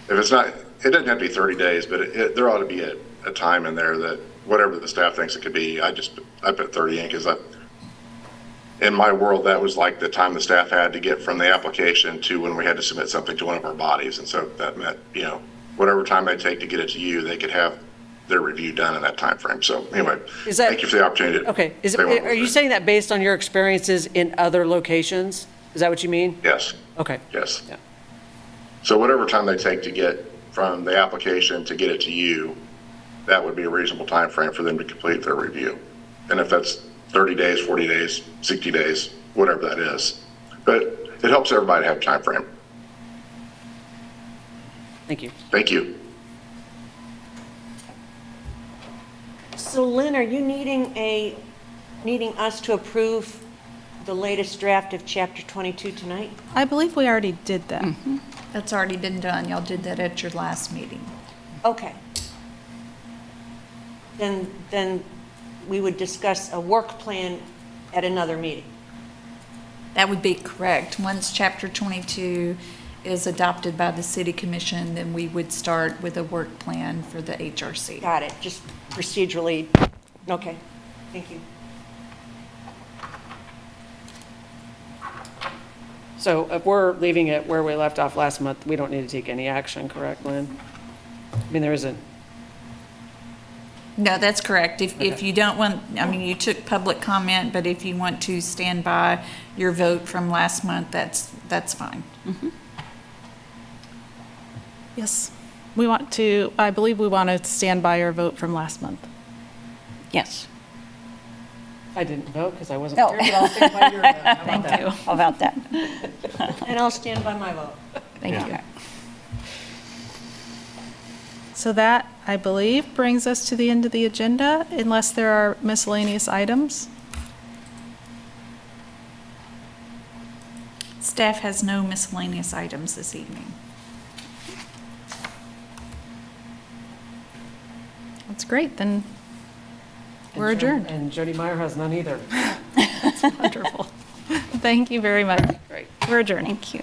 if it's not, it doesn't have to be 30 days, but there ought to be a time in there that whatever the staff thinks it could be. I put 30 in because in my world, that was like the time the staff had to get from the application to when we had to submit something to one of our bodies. And so that meant, you know, whatever time they take to get it to you, they could have their review done in that time frame. So anyway, thank you for the opportunity. Okay. Are you saying that based on your experiences in other locations? Is that what you mean? Yes. Okay. Yes. Yeah. So whatever time they take to get from the application to get it to you, that would be a reasonable time frame for them to complete their review. And if that's 30 days, 40 days, 60 days, whatever that is. But it helps everybody have a time frame. Thank you. Thank you. So Lynn, are you needing us to approve the latest draft of Chapter 22 tonight? I believe we already did that. That's already been done. Y'all did that at your last meeting. Okay. Then we would discuss a work plan at another meeting. That would be correct. Once Chapter 22 is adopted by the city commission, then we would start with a work plan for the HRC. Got it, just procedurally, okay, thank you. So if we're leaving it where we left off last month, we don't need to take any action, correct, Lynn? I mean, there isn't. No, that's correct. If you don't want, I mean, you took public comment, but if you want to stand by your vote from last month, that's fine. Yes. I believe we want to stand by our vote from last month. Yes. I didn't vote because I wasn't No. here, but I'll stand by your vote. How about that? How about that? And I'll stand by my vote. Thank you. So that, I believe, brings us to the end of the agenda, unless there are miscellaneous items. Staff has no miscellaneous items this evening. That's great, then we're adjourned. And Jody Meyer has none either. Wonderful. Thank you very much. Great. We're adjourned. Thank you.